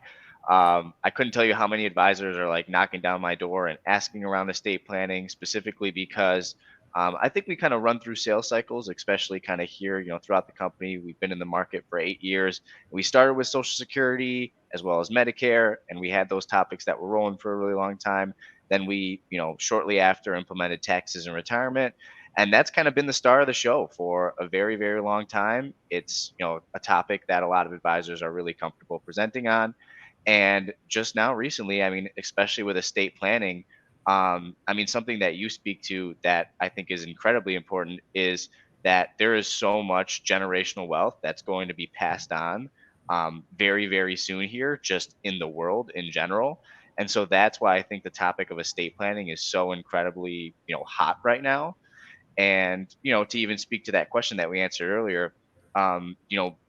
I couldn't tell you how many advisors are like knocking down my door and asking around estate planning specifically because I think we kind of run through sales cycles, especially kind of here, throughout the company. We've been in the market for 8 years. We started with Social Security as well as Medicare, and we had those topics that were rolling for a really long time. Then we, shortly after implemented taxes and retirement. And that's kind of been the star of the show for a very, very long time. It's, a topic that a lot of advisors are really comfortable presenting on. And just now recently, I mean, especially with estate planning, I mean, something that you speak to that I think is incredibly important is that there is so much generational wealth that's going to be passed on very, very soon here, just in the world in general. And so that's why I think the topic of estate planning is so incredibly, hot right now. And, to even speak to that question that we answered earlier,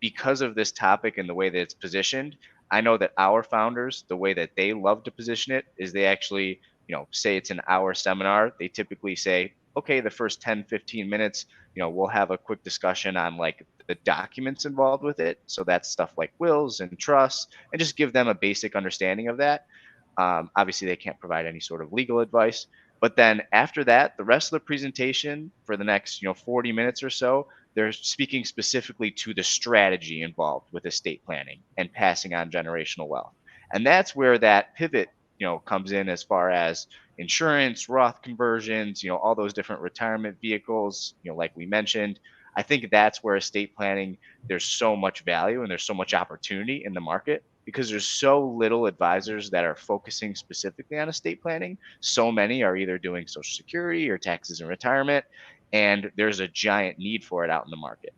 because of this topic and the way that it's positioned, I know that our founders, the way that they love to position it is they actually, say it's an hour seminar. They typically say, okay, the first 10, 15 minutes, we'll have a quick discussion on like the documents involved with it. So that's stuff like wills and trusts, and just give them a basic understanding of that. Obviously, they can't provide any sort of legal advice. But then after that, the rest of the presentation for the next 40 minutes or so, they're speaking specifically to the strategy involved with estate planning and passing on generational wealth. And that's where that pivot, comes in as far as insurance, Roth conversions, all those different retirement vehicles, like we mentioned. I think that's where estate planning, there's so much value and there's so much opportunity in the market because there's so little advisors that are focusing specifically on estate planning. So many are either doing Social Security or taxes and retirement, and there's a giant need for it out in the market.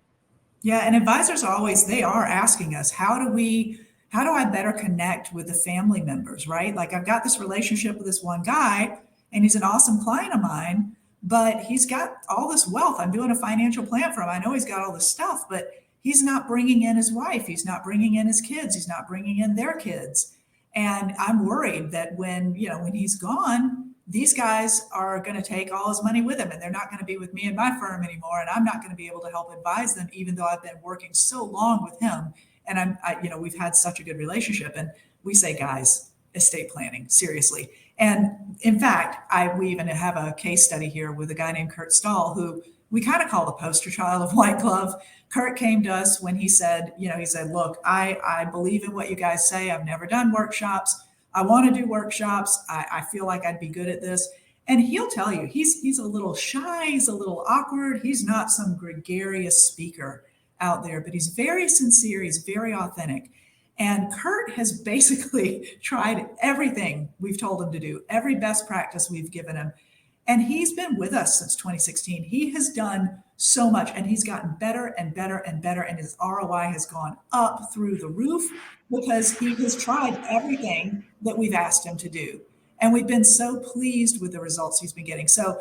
Yeah, and advisors always, they are asking us, how do I better connect with the family members, right? Like, I've got this relationship with this one guy and he's an awesome client of mine, but he's got all this wealth. I'm doing a financial plan for him. I know he's got all this stuff, but he's not bringing in his wife. He's not bringing in his kids. He's not bringing in their kids. And I'm worried that when he's gone, these guys are going to take all his money with him and they're not going to be with me and my firm anymore. And I'm not going to be able to help advise them, even though I've been working so long with him. And we've had such a good relationship. And we say, guys, estate planning, seriously. And in fact, we even have a case study here with a guy named Kurt Stahl, who we kind of call the poster child of White Glove. Kurt came to us when he said, look, I believe in what you guys say. I've never done workshops. I want to do workshops. I feel like I'd be good at this. And he'll tell you, he's a little shy. He's a little awkward. He's not some gregarious speaker out there, but he's very sincere. He's very authentic. And Kurt has basically tried everything we've told him to do, every best practice we've given him. And he's been with us since 2016. He has done so much and he's gotten better and better and better. And his ROI has gone up through the roof because he has tried everything that we've asked him to do. And we've been so pleased with the results he's been getting. So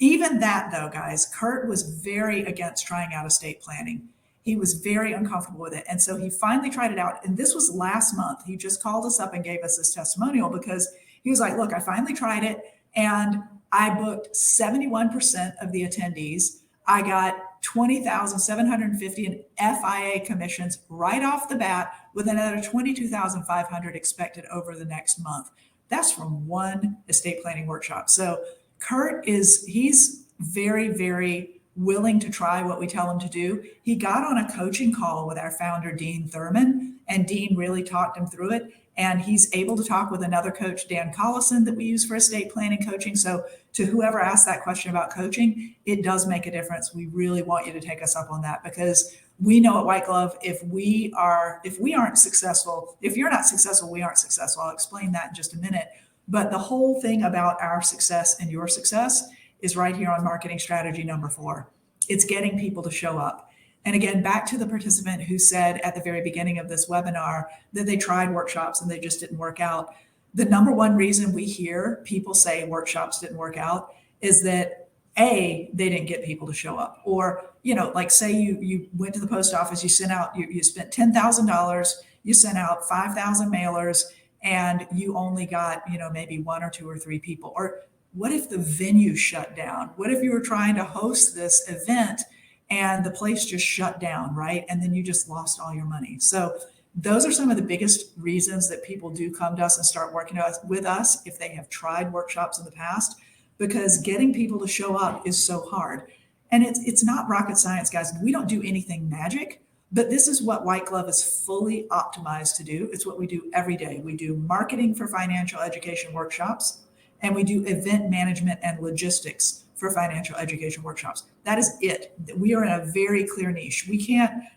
Even that, though, guys, Kurt was very against trying out estate planning. He was very uncomfortable with it. And so he finally tried it out. And this was last month. He just called us up and gave us this testimonial because he was like, look, I finally tried it and I booked 71% of the attendees. I got 20,750 in FIA commissions right off the bat, with another 22,500 expected over the next month. That's from one estate planning workshop. So Kurt he's very, very willing to try what we tell him to do. He got on a coaching call with our founder, Dean Thurman, and Dean really talked him through it. And he's able to talk with another coach, Dan Collison, that we use for estate planning coaching. So to whoever asked that question about coaching, it does make a difference. We really want you to take us up on that, because we know at White Glove, if we aren't successful, if you're not successful, we aren't successful. I'll explain that in just a minute. But the whole thing about our success and your success is right here on marketing strategy number 4. It's getting people to show up. And again, back to the participant who said at the very beginning of this webinar that they tried workshops and they just didn't work out. The number one reason we hear people say workshops didn't work out is that they didn't get people to show up. Or, like say you went to the post office, you sent out, you spent $10,000, you sent out 5,000 mailers, and you only got, maybe 1 or 2 or 3 people. Or what if the venue shut down? What if you were trying to host this event and the place just shut down, right? And then you just lost all your money. So those are some of the biggest reasons that people do come to us and start working with us if they have tried workshops in the past, because getting people to show up is so hard. And it's not rocket science, guys. We don't do anything magic, but this is what White Glove is fully optimized to do. It's what we do every day. We do marketing for financial education workshops, and we do event management and logistics for financial education workshops. That is it. We are in a very clear niche.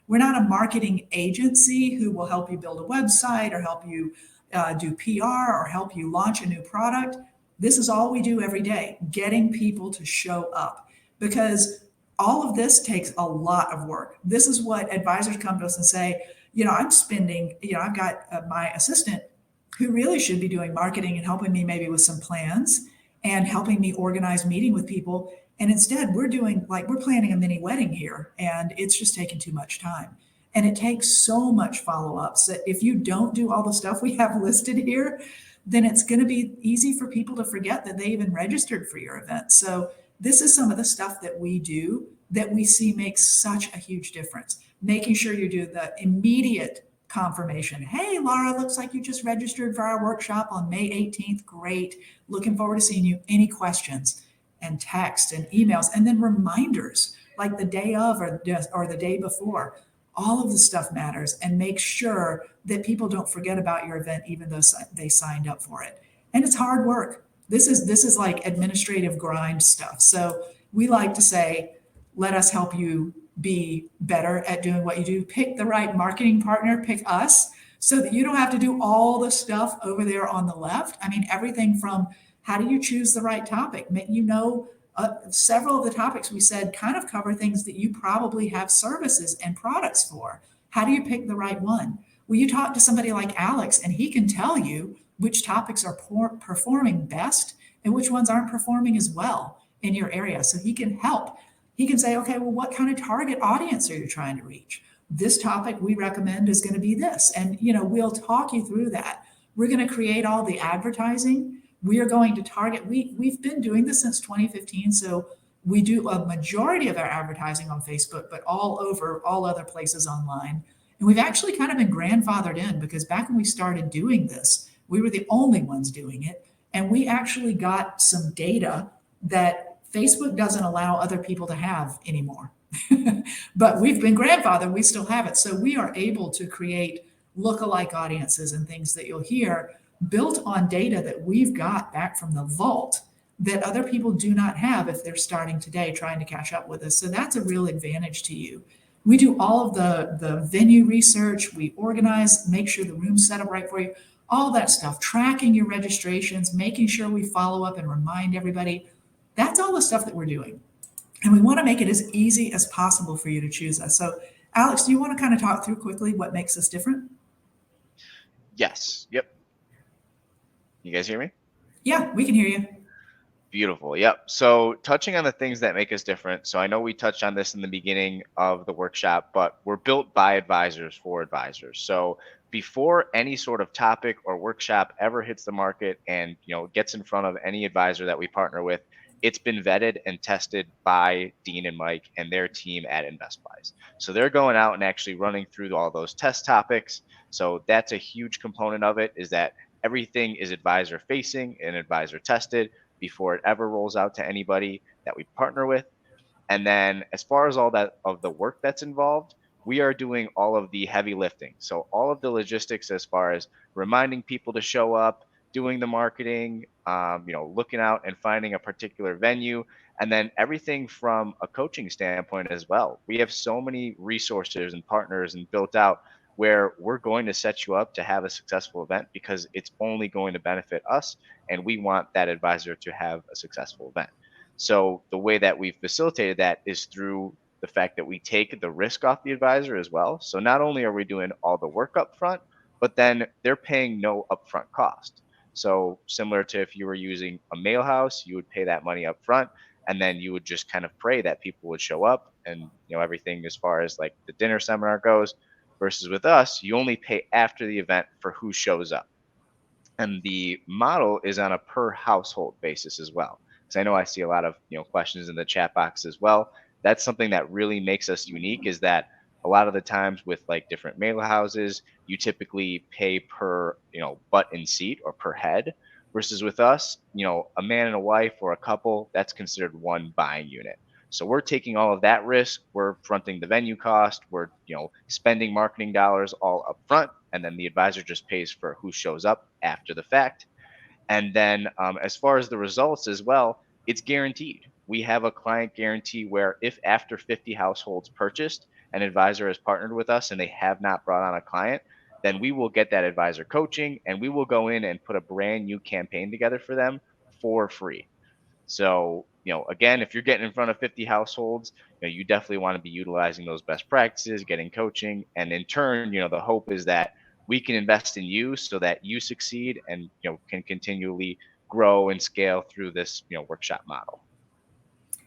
We're not a marketing agency who will help you build a website or help you do PR or help you launch a new product. This is all we do every day, getting people to show up, because all of this takes a lot of work. This is what advisors come to us and say, I'm spending, I've got my assistant who really should be doing marketing and helping me maybe with some plans and helping me organize meeting with people. And instead we're planning a mini wedding here, and it's just taking too much time. And it takes so much follow-ups that if you don't do all the stuff we have listed here, then it's going to be easy for people to forget that they even registered for your event. So this is some of the stuff that we do that we see makes such a huge difference. Making sure you do the immediate confirmation. Hey, Laura, looks like you just registered for our workshop on May 18th. Great. Looking forward to seeing you. Any questions? And text and emails, and then reminders like the day of or the day before. All of the stuff matters, and make sure that people don't forget about your event, even though they signed up for it. And it's hard work. This is like administrative grind stuff. So we like to say, let us help you be better at doing what you do. Pick the right marketing partner, pick us, so that you don't have to do all the stuff over there on the left. I mean, everything from how do you choose the right topic? Several of the topics we said kind of cover things that you probably have services and products for. How do you pick the right one? Well, you talk to somebody like Alex, and he can tell you which topics are performing best and which ones aren't performing as well in your area. So he can help. He can say, okay, well, what kind of target audience are you trying to reach? This topic we recommend is going to be this. And, we'll talk you through that. We're going to create all the advertising. We are going to target, we've been doing this since 2015. So we do a majority of our advertising on Facebook, but all other places online. And we've actually kind of been grandfathered in, because back when we started doing this, we were the only ones doing it. And we actually got some data that Facebook doesn't allow other people to have anymore. But we've been grandfathered, we still have it. So we are able to create lookalike audiences and things that you'll hear built on data that we've got back from the vault that other people do not have if they're starting today trying to catch up with us. So that's a real advantage to you. We do all of the venue research, we organize, make sure the room's set up right for you, all that stuff, tracking your registrations, making sure we follow up and remind everybody. That's all the stuff that we're doing. And we want to make it as easy as possible for you to choose us. So Alex, do you want to kind of talk through quickly what makes us different? Yes. Yep. You guys hear me? Yeah, we can hear you. Beautiful. Yep. So, touching on the things that make us different. So, I know we touched on this in the beginning of the workshop, but we're built by advisors for advisors. So, before any sort of topic or workshop ever hits the market and, gets in front of any advisor that we partner with, it's been vetted and tested by Dean and Mike and their team at InvestWise. So, they're going out and actually running through all those test topics. So, that's a huge component of it, is that everything is advisor facing and advisor tested before it ever rolls out to anybody that we partner with. And then as far as all that of the work that's involved, we are doing all of the heavy lifting. So all of the logistics as far as reminding people to show up, doing the marketing, looking out and finding a particular venue, and then everything from a coaching standpoint as well. We have so many resources and partners and built out where we're going to set you up to have a successful event because it's only going to benefit us and we want that advisor to have a successful event. So the way that we've facilitated that is through the fact that we take the risk off the advisor as well. So not only are we doing all the work up front, but then they're paying no upfront cost. So similar to if you were using a mail house, you would pay that money up front and then you would just kind of pray that people would show up and everything as far as like the dinner seminar goes versus with us, you only pay after the event for who shows up. And the model is on a per household basis as well. Because I know I see a lot of questions in the chat box as well. That's something that really makes us unique is that a lot of the times with like different mail houses, you typically pay per butt and seat or per head. Versus with us, a man and a wife or a couple, that's considered one buying unit. So we're taking all of that risk. We're fronting the venue cost. We're spending marketing dollars all up front, and then the advisor just pays for who shows up after the fact. And then as far as the results as well, it's guaranteed. We have a client guarantee where if after 50 households purchased, an advisor has partnered with us and they have not brought on a client, then we will get that advisor coaching and we will go in and put a brand new campaign together for them for free. So, again, if you're getting in front of 50 households, you definitely want to be utilizing those best practices, getting coaching. And in turn, the hope is that we can invest in you so that you succeed and, can continually grow and scale through this, workshop model.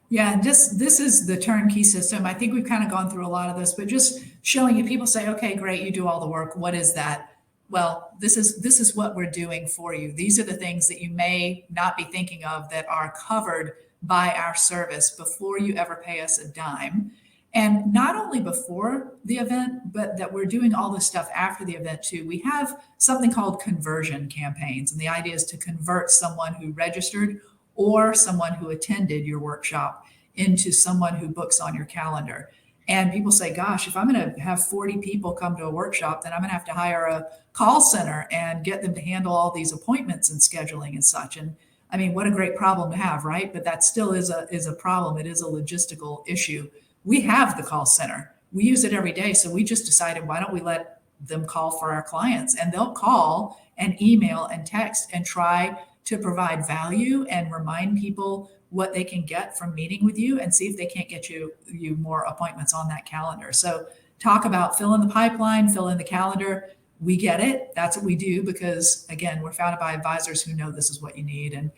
Yeah, and just this is the turnkey system. I think we've kind of gone through a lot of this, but just showing you, people say, okay, great, you do all the work. What is that? Well, this is what we're doing for you. These are the things that you may not be thinking of that are covered by our service before you ever pay us a dime. And not only before the event, but that we're doing all this stuff after the event too. We have something called conversion campaigns. And the idea is to convert someone who registered or someone who attended your workshop into someone who books on your calendar. And people say, gosh, if I'm going to have 40 people come to a workshop, then I'm going to have to hire a call center and get them to handle all these appointments and scheduling and such. And I mean, what a great problem to have, right? But that still is a problem. It is a logistical issue. We have the call center. We use it every day. So we just decided, why don't we let them call for our clients? And they'll call and email and text and try to provide value and remind people what they can get from meeting with you and see if they can't get you more appointments on that calendar. So talk about fill in the pipeline, fill in the calendar. We get it. That's what we do because, again, we're founded by advisors who know this is what you need. And,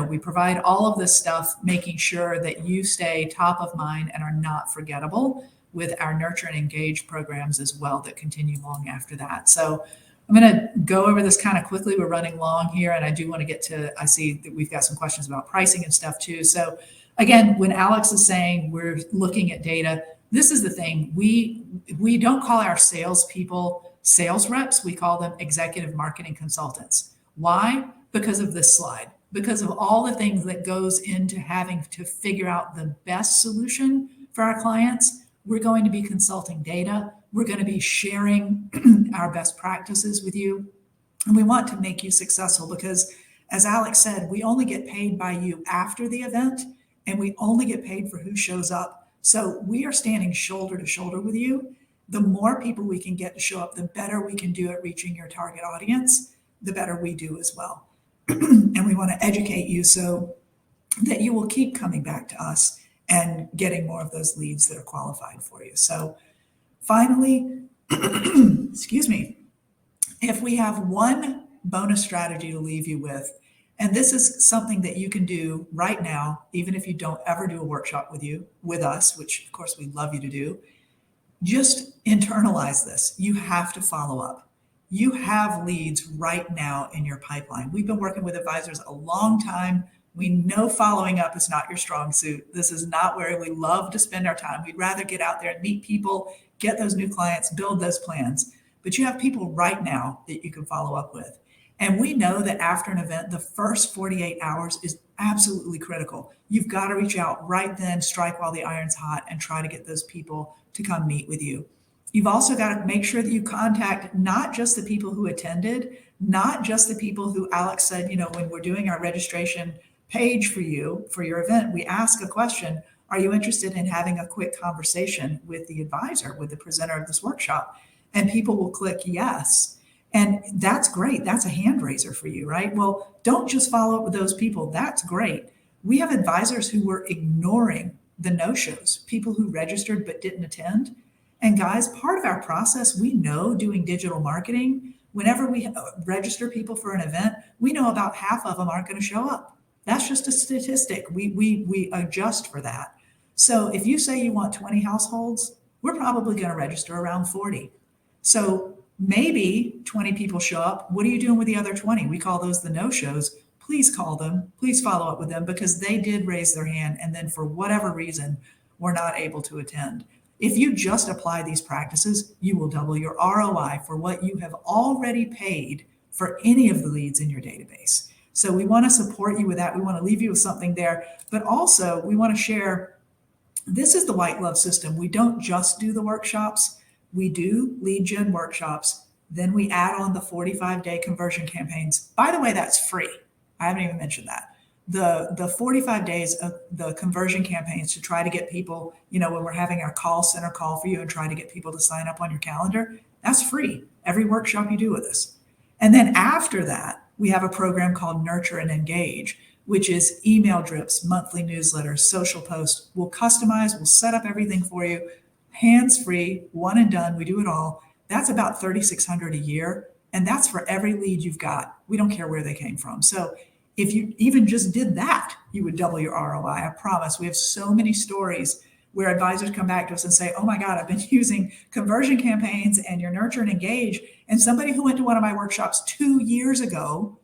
we provide all of this stuff, making sure that you stay top of mind and are not forgettable with our nurture and engage programs as well that continue long after that. So I'm going to go over this kind of quickly. We're running long here, and I do want to get to, I see that we've got some questions about pricing and stuff too. So again, when Alex is saying we're looking at data, this is the thing. We don't call our salespeople sales reps. We call them executive marketing consultants. Why? Because of this slide, because of all the things that goes into having to figure out the best solution for our clients. We're going to be consulting data. We're going to be sharing our best practices with you. And we want to make you successful because, as Alex said, we only get paid by you after the event, and we only get paid for who shows up. So we are standing shoulder to shoulder with you. The more people we can get to show up, the better we can do at reaching your target audience, the better we do as well. And we want to educate you so that you will keep coming back to us and getting more of those leads that are qualified for you. So finally, excuse me, if we have one bonus strategy to leave you with, And this is something that you can do right now, even if you don't ever do a workshop with us, which of course we'd love you to do. Just internalize this. You have to follow up. You have leads right now in your pipeline. We've been working with advisors a long time. We know following up is not your strong suit. This is not where we love to spend our time. We'd rather get out there and meet people, get those new clients, build those plans. But you have people right now that you can follow up with. And we know that after an event, the first 48 hours is absolutely critical. You've got to reach out right then, strike while the iron's hot, and try to get those people to come meet with you. You've also got to make sure that you contact not just the people who attended, not just the people who Alex said, when we're doing our registration page for you for your event, we ask a question. Are you interested in having a quick conversation with the advisor, with the presenter of this workshop? And people will click yes. And that's great. That's a hand raiser for you, right? Well, don't just follow up with those people. That's great. We have advisors who were ignoring the no-shows, people who registered but didn't attend. And guys, part of our process, we know doing digital marketing, whenever we register people for an event, we know about half of them aren't going to show up. That's just a statistic. We adjust for that. So if you say you want 20 households, we're probably going to register around 40. So maybe 20 people show up. What are you doing with the other 20? We call those the no-shows. Please call them. Please follow up with them because they did raise their hand. And then for whatever reason, were not able to attend. If you just apply these practices, you will double your ROI for what you have already paid for any of the leads in your database. So we want to support you with that. We want to leave you with something there. But also, we want to share this is the white glove system. We don't just do the workshops. We do lead gen workshops. Then we add on the 45-day conversion campaigns. By the way, that's free. I haven't even mentioned that. The 45 days of the conversion campaigns to try to get people, when we're having our call center call for you and try to get people to sign up on your calendar, that's free. Every workshop you do with us. And then after that, we have a program called Nurture and Engage, which is email drips, monthly newsletters, social posts. We'll customize, we'll set up everything for you, hands-free, one and done. We do it all. That's about $3,600 a year. And that's for every lead you've got. We don't care where they came from. So if you even just did that, you would double your ROI. I promise. We have so many stories where advisors come back to us and say, oh my God, I've been using conversion campaigns and your Nurture and Engage. And somebody who went to one of my workshops 2 years ago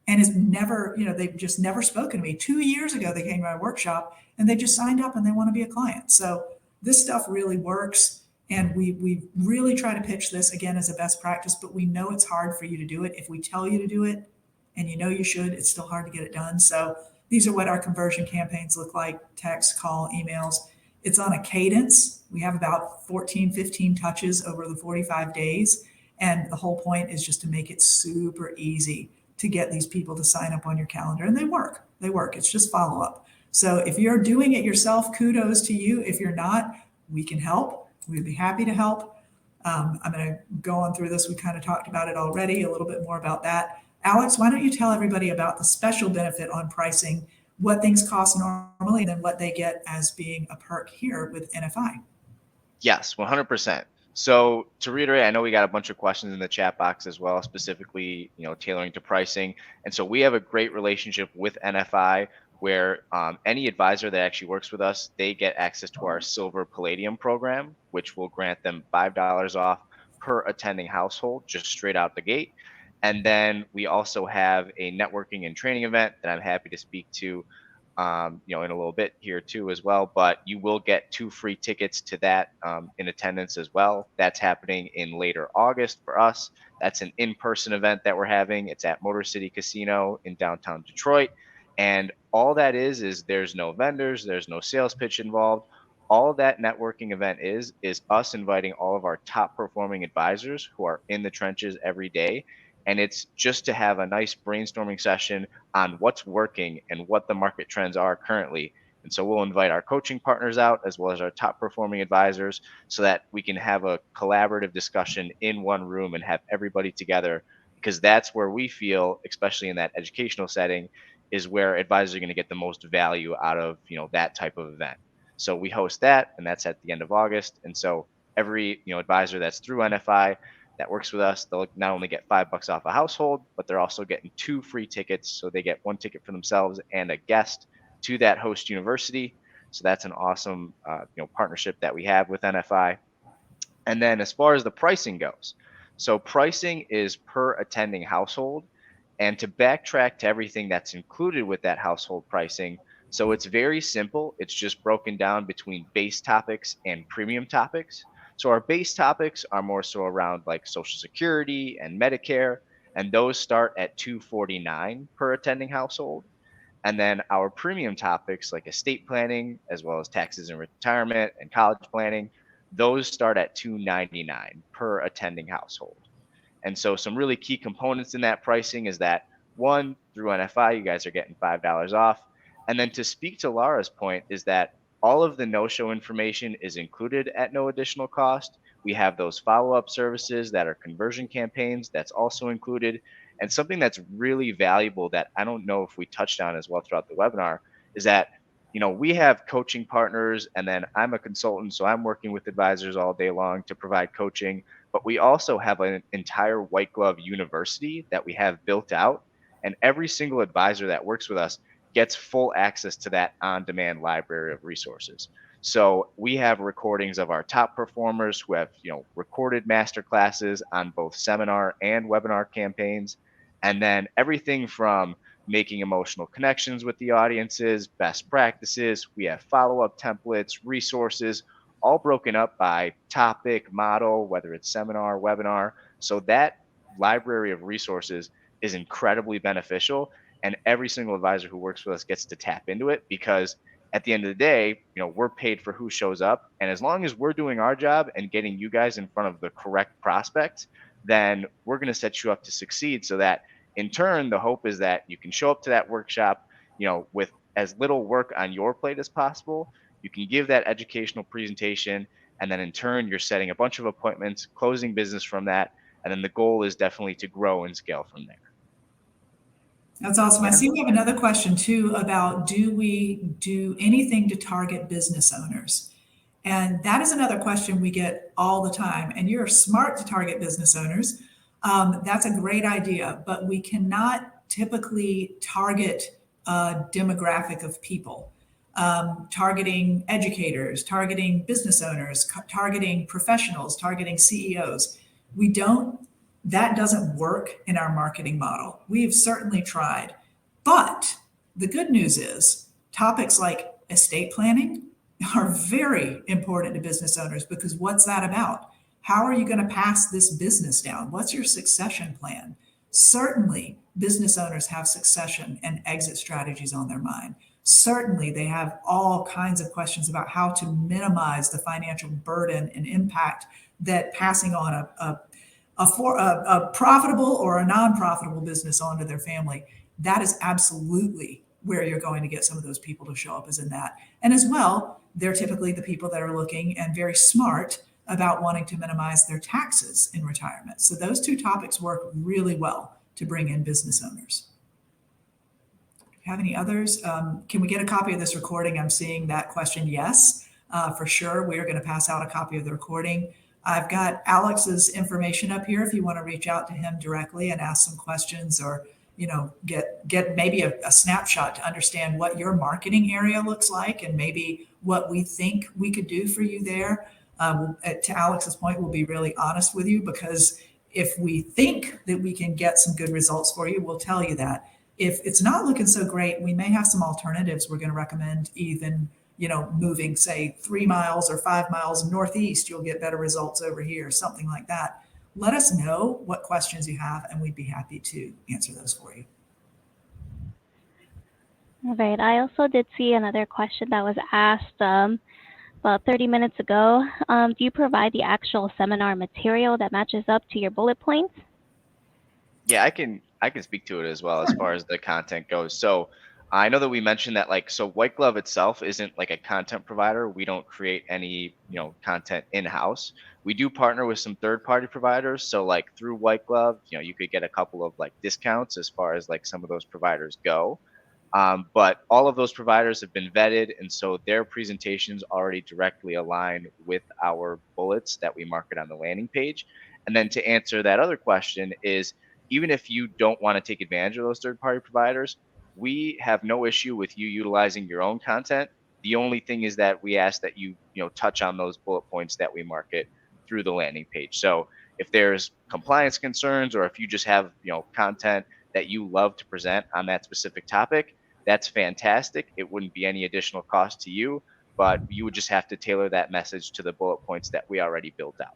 and has never, they've just never spoken to me. 2 years ago, they came to my workshop and they just signed up and they want to be a client. So this stuff really works. And we really try to pitch this again as a best practice, but we know it's hard for you to do it. If we tell you to do it, and you should, it's still hard to get it done. So these are what our conversion campaigns look like: text, call, emails. It's on a cadence. We have about 14, 15 touches over the 45 days. And the whole point is just to make it super easy to get these people to sign up on your calendar. And they work. It's just follow up. So if you're doing it yourself, kudos to you. If you're not, we can help. We'd be happy to help. I'm going to go on through this. We kind of talked about it already, a little bit more about that. Alex, why don't you tell everybody about the special benefit on pricing, what things cost normally, and then what they get as being a perk here with NFI? Yes, 100%. So to reiterate, I know we got a bunch of questions in the chat box as well, specifically, tailoring to pricing. And so we have a great relationship with NFI where any advisor that actually works with us, they get access to our Silver Palladium program, which will grant them $5 off per attending household, just straight out the gate. And then we also have a networking and training event that I'm happy to speak to, in a little bit here too as well. But you will get 2 free tickets to that in attendance as well. That's happening in later August for us. That's an in-person event that we're having. It's at Motor City Casino in downtown Detroit. And all that is there's no vendors, there's no sales pitch involved. All that networking event is us inviting all of our top performing advisors who are in the trenches every day. And it's just to have a nice brainstorming session on what's working and what the market trends are currently. And so we'll invite our coaching partners out as well as our top performing advisors so that we can have a collaborative discussion in one room and have everybody together, because that's where we feel, especially in that educational setting, is where advisors are going to get the most value out of, that type of event. So we host that, and that's at the end of August. And so every, advisor that's through NFI, that works with us, they'll not only get $5 off a household, but they're also getting 2 free tickets. So they get one ticket for themselves and a guest to that host university. So that's an awesome, partnership that we have with NFI. And then as far as the pricing goes, so pricing is per attending household. And to backtrack to everything that's included with that household pricing, so it's very simple. It's just broken down between base topics and premium topics. So our base topics are more so around like Social Security and Medicare, and those start at 249 per attending household. And then our premium topics like estate planning, as well as taxes and retirement and college planning, those start at 299 per attending household. And so some really key components in that pricing is that one, through NFI, you guys are getting $5 off. And then to speak to Laura's point is that all of the no-show information is included at no additional cost. We have those follow-up services that are conversion campaigns that's also included. And something that's really valuable that I don't know if we touched on as well throughout the webinar is that we have coaching partners, and then I'm a consultant, so I'm working with advisors all day long to provide coaching. But we also have an entire White Glove University that we have built out, and every single advisor that works with us gets full access to that on-demand library of resources. So we have recordings of our top performers who have, recorded master classes on both seminar and webinar campaigns, and then everything from making emotional connections with the audiences, best practices. We have follow-up templates, resources, all broken up by topic, model, whether it's seminar, webinar. So that library of resources is incredibly beneficial. And every single advisor who works with us gets to tap into it because at the end of the day, we're paid for who shows up. And as long as we're doing our job and getting you guys in front of the correct prospects, then we're going to set you up to succeed so that in turn, the hope is that you can show up to that workshop, with as little work on your plate as possible. You can give that educational presentation, and then in turn, you're setting a bunch of appointments, closing business from that. And then the goal is definitely to grow and scale from there. That's awesome. I Yeah. see we have another question too about do we do anything to target business owners? And that is another question we get all the time. And you're smart to target business owners. That's a great idea, but we cannot typically target a demographic of people. Targeting educators, targeting business owners, targeting professionals, targeting CEOs. We don't, that doesn't work in our marketing model. We have certainly tried. But the good news is topics like estate planning are very important to business owners because what's that about? How are you going to pass this business down? What's your succession plan? Certainly, business owners have succession and exit strategies on their mind. Certainly, they have all kinds of questions about how to minimize the financial burden and impact that passing on a profitable or a non-profitable business onto their family. That is absolutely where you're going to get some of those people to show up is in that. And as well, they're typically the people that are looking and very smart about wanting to minimize their taxes in retirement. So those two topics work really well to bring in business owners. Have any others? Can we get a copy of this recording? I'm seeing that question. Yes, for sure. We are going to pass out a copy of the recording. I've got Alex's information up here if you want to reach out to him directly and ask some questions or get maybe a snapshot to understand what your marketing area looks like and maybe what we think we could do for you there. To Alex's point, we'll be really honest with you because if we think that we can get some good results for you, we'll tell you that. If it's not looking so great, we may have some alternatives we're going to recommend, even moving, say, 3 miles or 5 miles northeast, you'll get better results over here, something like that. Let us know what questions you have, and we'd be happy to answer those for you. All right. I also did see another question that was asked about 30 minutes ago. Do you provide the actual seminar material that matches up to your bullet points? Yeah, I can speak to it as well as far as the content goes. So I know that we mentioned that so White Glove itself isn't like a content provider. We don't create any, content in-house. We do partner with some third-party providers. So through White Glove, you could get a couple of discounts as far as some of those providers go. But all of those providers have been vetted, and so their presentations already directly align with our bullets that we market on the landing page. And then to answer that other question is, even if you don't want to take advantage of those third party providers, we have no issue with you utilizing your own content. The only thing is that we ask that you touch on those bullet points that we market through the landing page. So if there's compliance concerns, or if you just have content that you love to present on that specific topic, that's fantastic. It wouldn't be any additional cost to you, but you would just have to tailor that message to the bullet points that we already built out.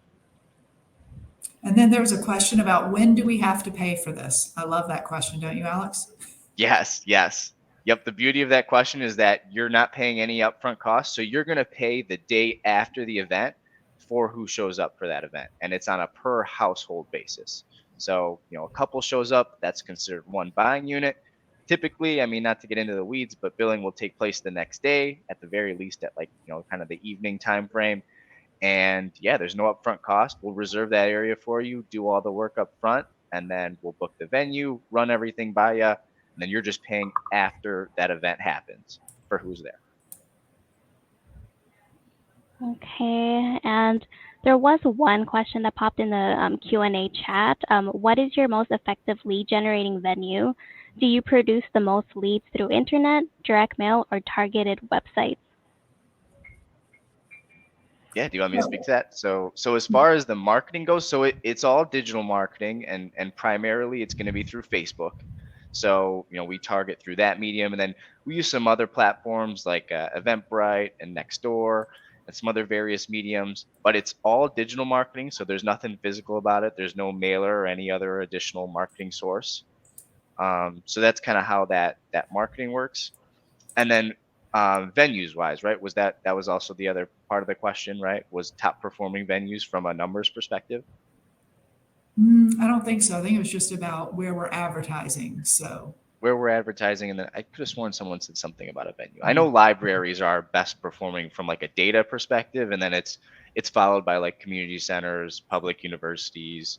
And then there was a question about when do we have to pay for this? I love that question, don't you, Alex? Yes, yes. Yep. The beauty of that question is that you're not paying any upfront costs. So you're going to pay the day after the event for who shows up for that event. And it's on a per household basis. So, a couple shows up, that's considered one buying unit. Typically, I mean, not to get into the weeds, but billing will take place the next day, at the very least at kind of the evening time frame. And yeah, there's no upfront cost. We'll reserve that area for you, do all the work up front, and then we'll book the venue, run everything by you, and then you're just paying after that event happens for who's there. Okay, and there was one question that popped in the Q&A chat. What is your most effective lead generating venue? Do you produce the most leads through internet, direct mail, or targeted websites? Yeah, do you want me to speak to that? So as far as the marketing goes, so it's all digital marketing, and primarily it's going to be through Facebook. So we target through that medium, and then we use some other platforms like Eventbrite and Nextdoor and some other various mediums. But it's all digital marketing, so there's nothing physical about it. There's no mailer or any other additional marketing source. So that's kind of how that marketing works. And then venues wise, right? That was also the other part of the question, right? Was top performing venues from a numbers perspective? I don't think so. I think it was just about where we're advertising. So Where we're advertising, and then I could have sworn someone said something about a venue. I know libraries are best performing from like a data perspective, and then it's followed by like community centers, public universities,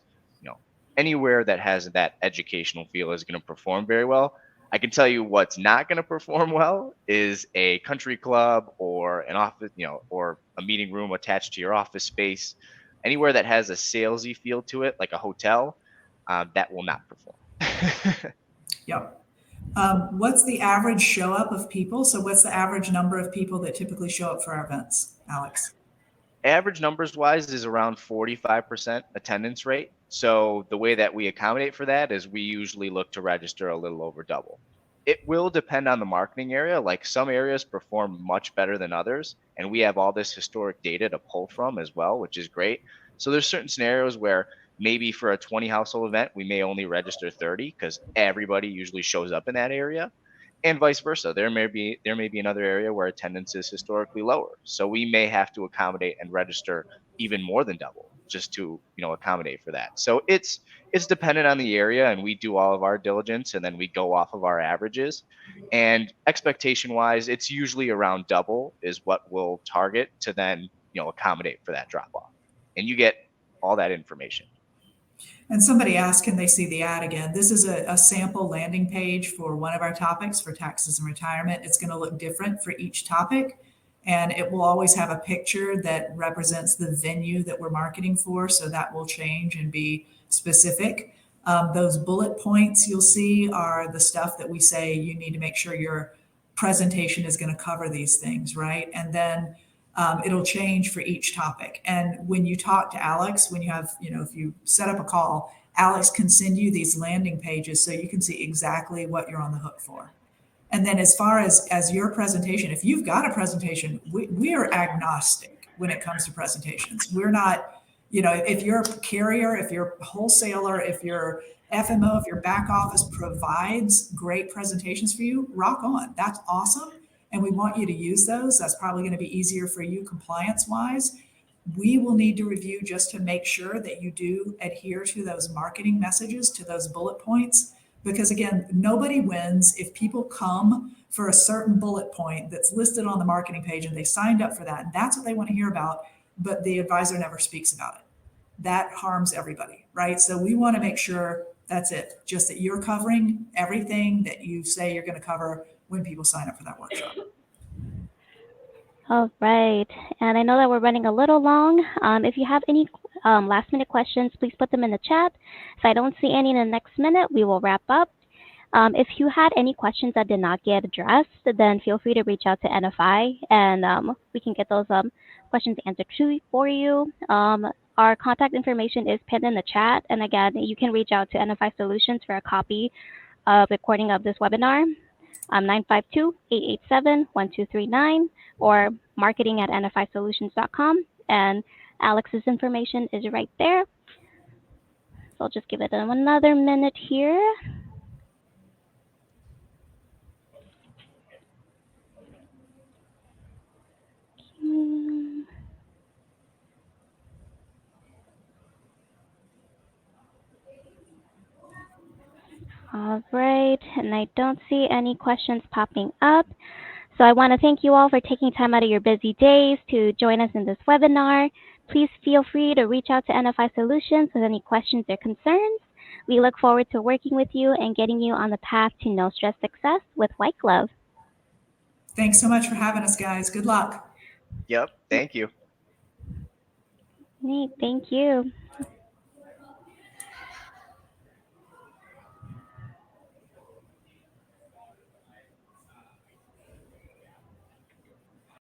anywhere that has that educational feel is going to perform very well. I can tell you what's not going to perform well is a country club or an office, or a meeting room attached to your office space. Anywhere that has a salesy feel to it, like a hotel, that will not perform. yep. What's the average show up of people? So what's the average number of people that typically show up for our events, Alex? Average numbers wise is around 45% attendance rate. So the way that we accommodate for that is we usually look to register a little over double. It will depend on the marketing area. Like some areas perform much better than others, and we have all this historic data to pull from as well, which is great. So there's certain scenarios where maybe for a 20 household event, we may only register 30 because everybody usually shows up in that area, and vice versa. There may be another area where attendance is historically lower, so we may have to accommodate and register even more than double just to accommodate for that. So it's dependent on the area, and we do all of our diligence, and then we go off of our averages. And expectation wise, it's usually around double is what we'll target to then accommodate for that drop off, and you get all that information. And somebody asked, can they see the ad again? This is a sample landing page for one of our topics for taxes and retirement. It's going to look different for each topic, and it will always have a picture that represents the venue that we're marketing for. So that will change and be specific. Those bullet points you'll see are the stuff that we say you need to make sure your presentation is going to cover these things, right? And then it'll change for each topic. And when you talk to Alex, when you have, if you set up a call, Alex can send you these landing pages so you can see exactly what you're on the hook for. And then as far as your presentation, if you've got a presentation, we are agnostic when it comes to presentations. We're not, if you're a carrier, if you're a wholesaler, if you're FMO, if your back office provides great presentations for you, rock on. That's awesome. And we want you to use those. That's probably going to be easier for you compliance wise. We will need to review just to make sure that you do adhere to those marketing messages, to those bullet points. Because again, nobody wins if people come for a certain bullet point that's listed on the marketing page and they signed up for that. And that's what they want to hear about, but the advisor never speaks about it. That harms everybody, right? So we want to make sure that's it. Just that you're covering everything that you say you're going to cover when people sign up for that workshop. All right. And I know that we're running a little long. If you have any last minute questions, please put them in the chat. If I don't see any in the next minute, we will wrap up. If you had any questions that did not get addressed, then feel free to reach out to NFI and we can get those questions answered for you. Our contact information is pinned in the chat. And again, you can reach out to NFI Solutions for a copy of recording of this webinar. 952-887-1239 or marketing at nfisolutions.com. And Alex's information is right there. So I'll just give it another minute here. All right, and I don't see any questions popping up. So I want to thank you all for taking time out of your busy days to join us in this webinar. Please feel free to reach out to NFI Solutions with any questions or concerns. We look forward to working with you and getting you on the path to no stress success with White Glove. Thanks so much for having us, guys. Good luck. Yep. Thank you. Thank you.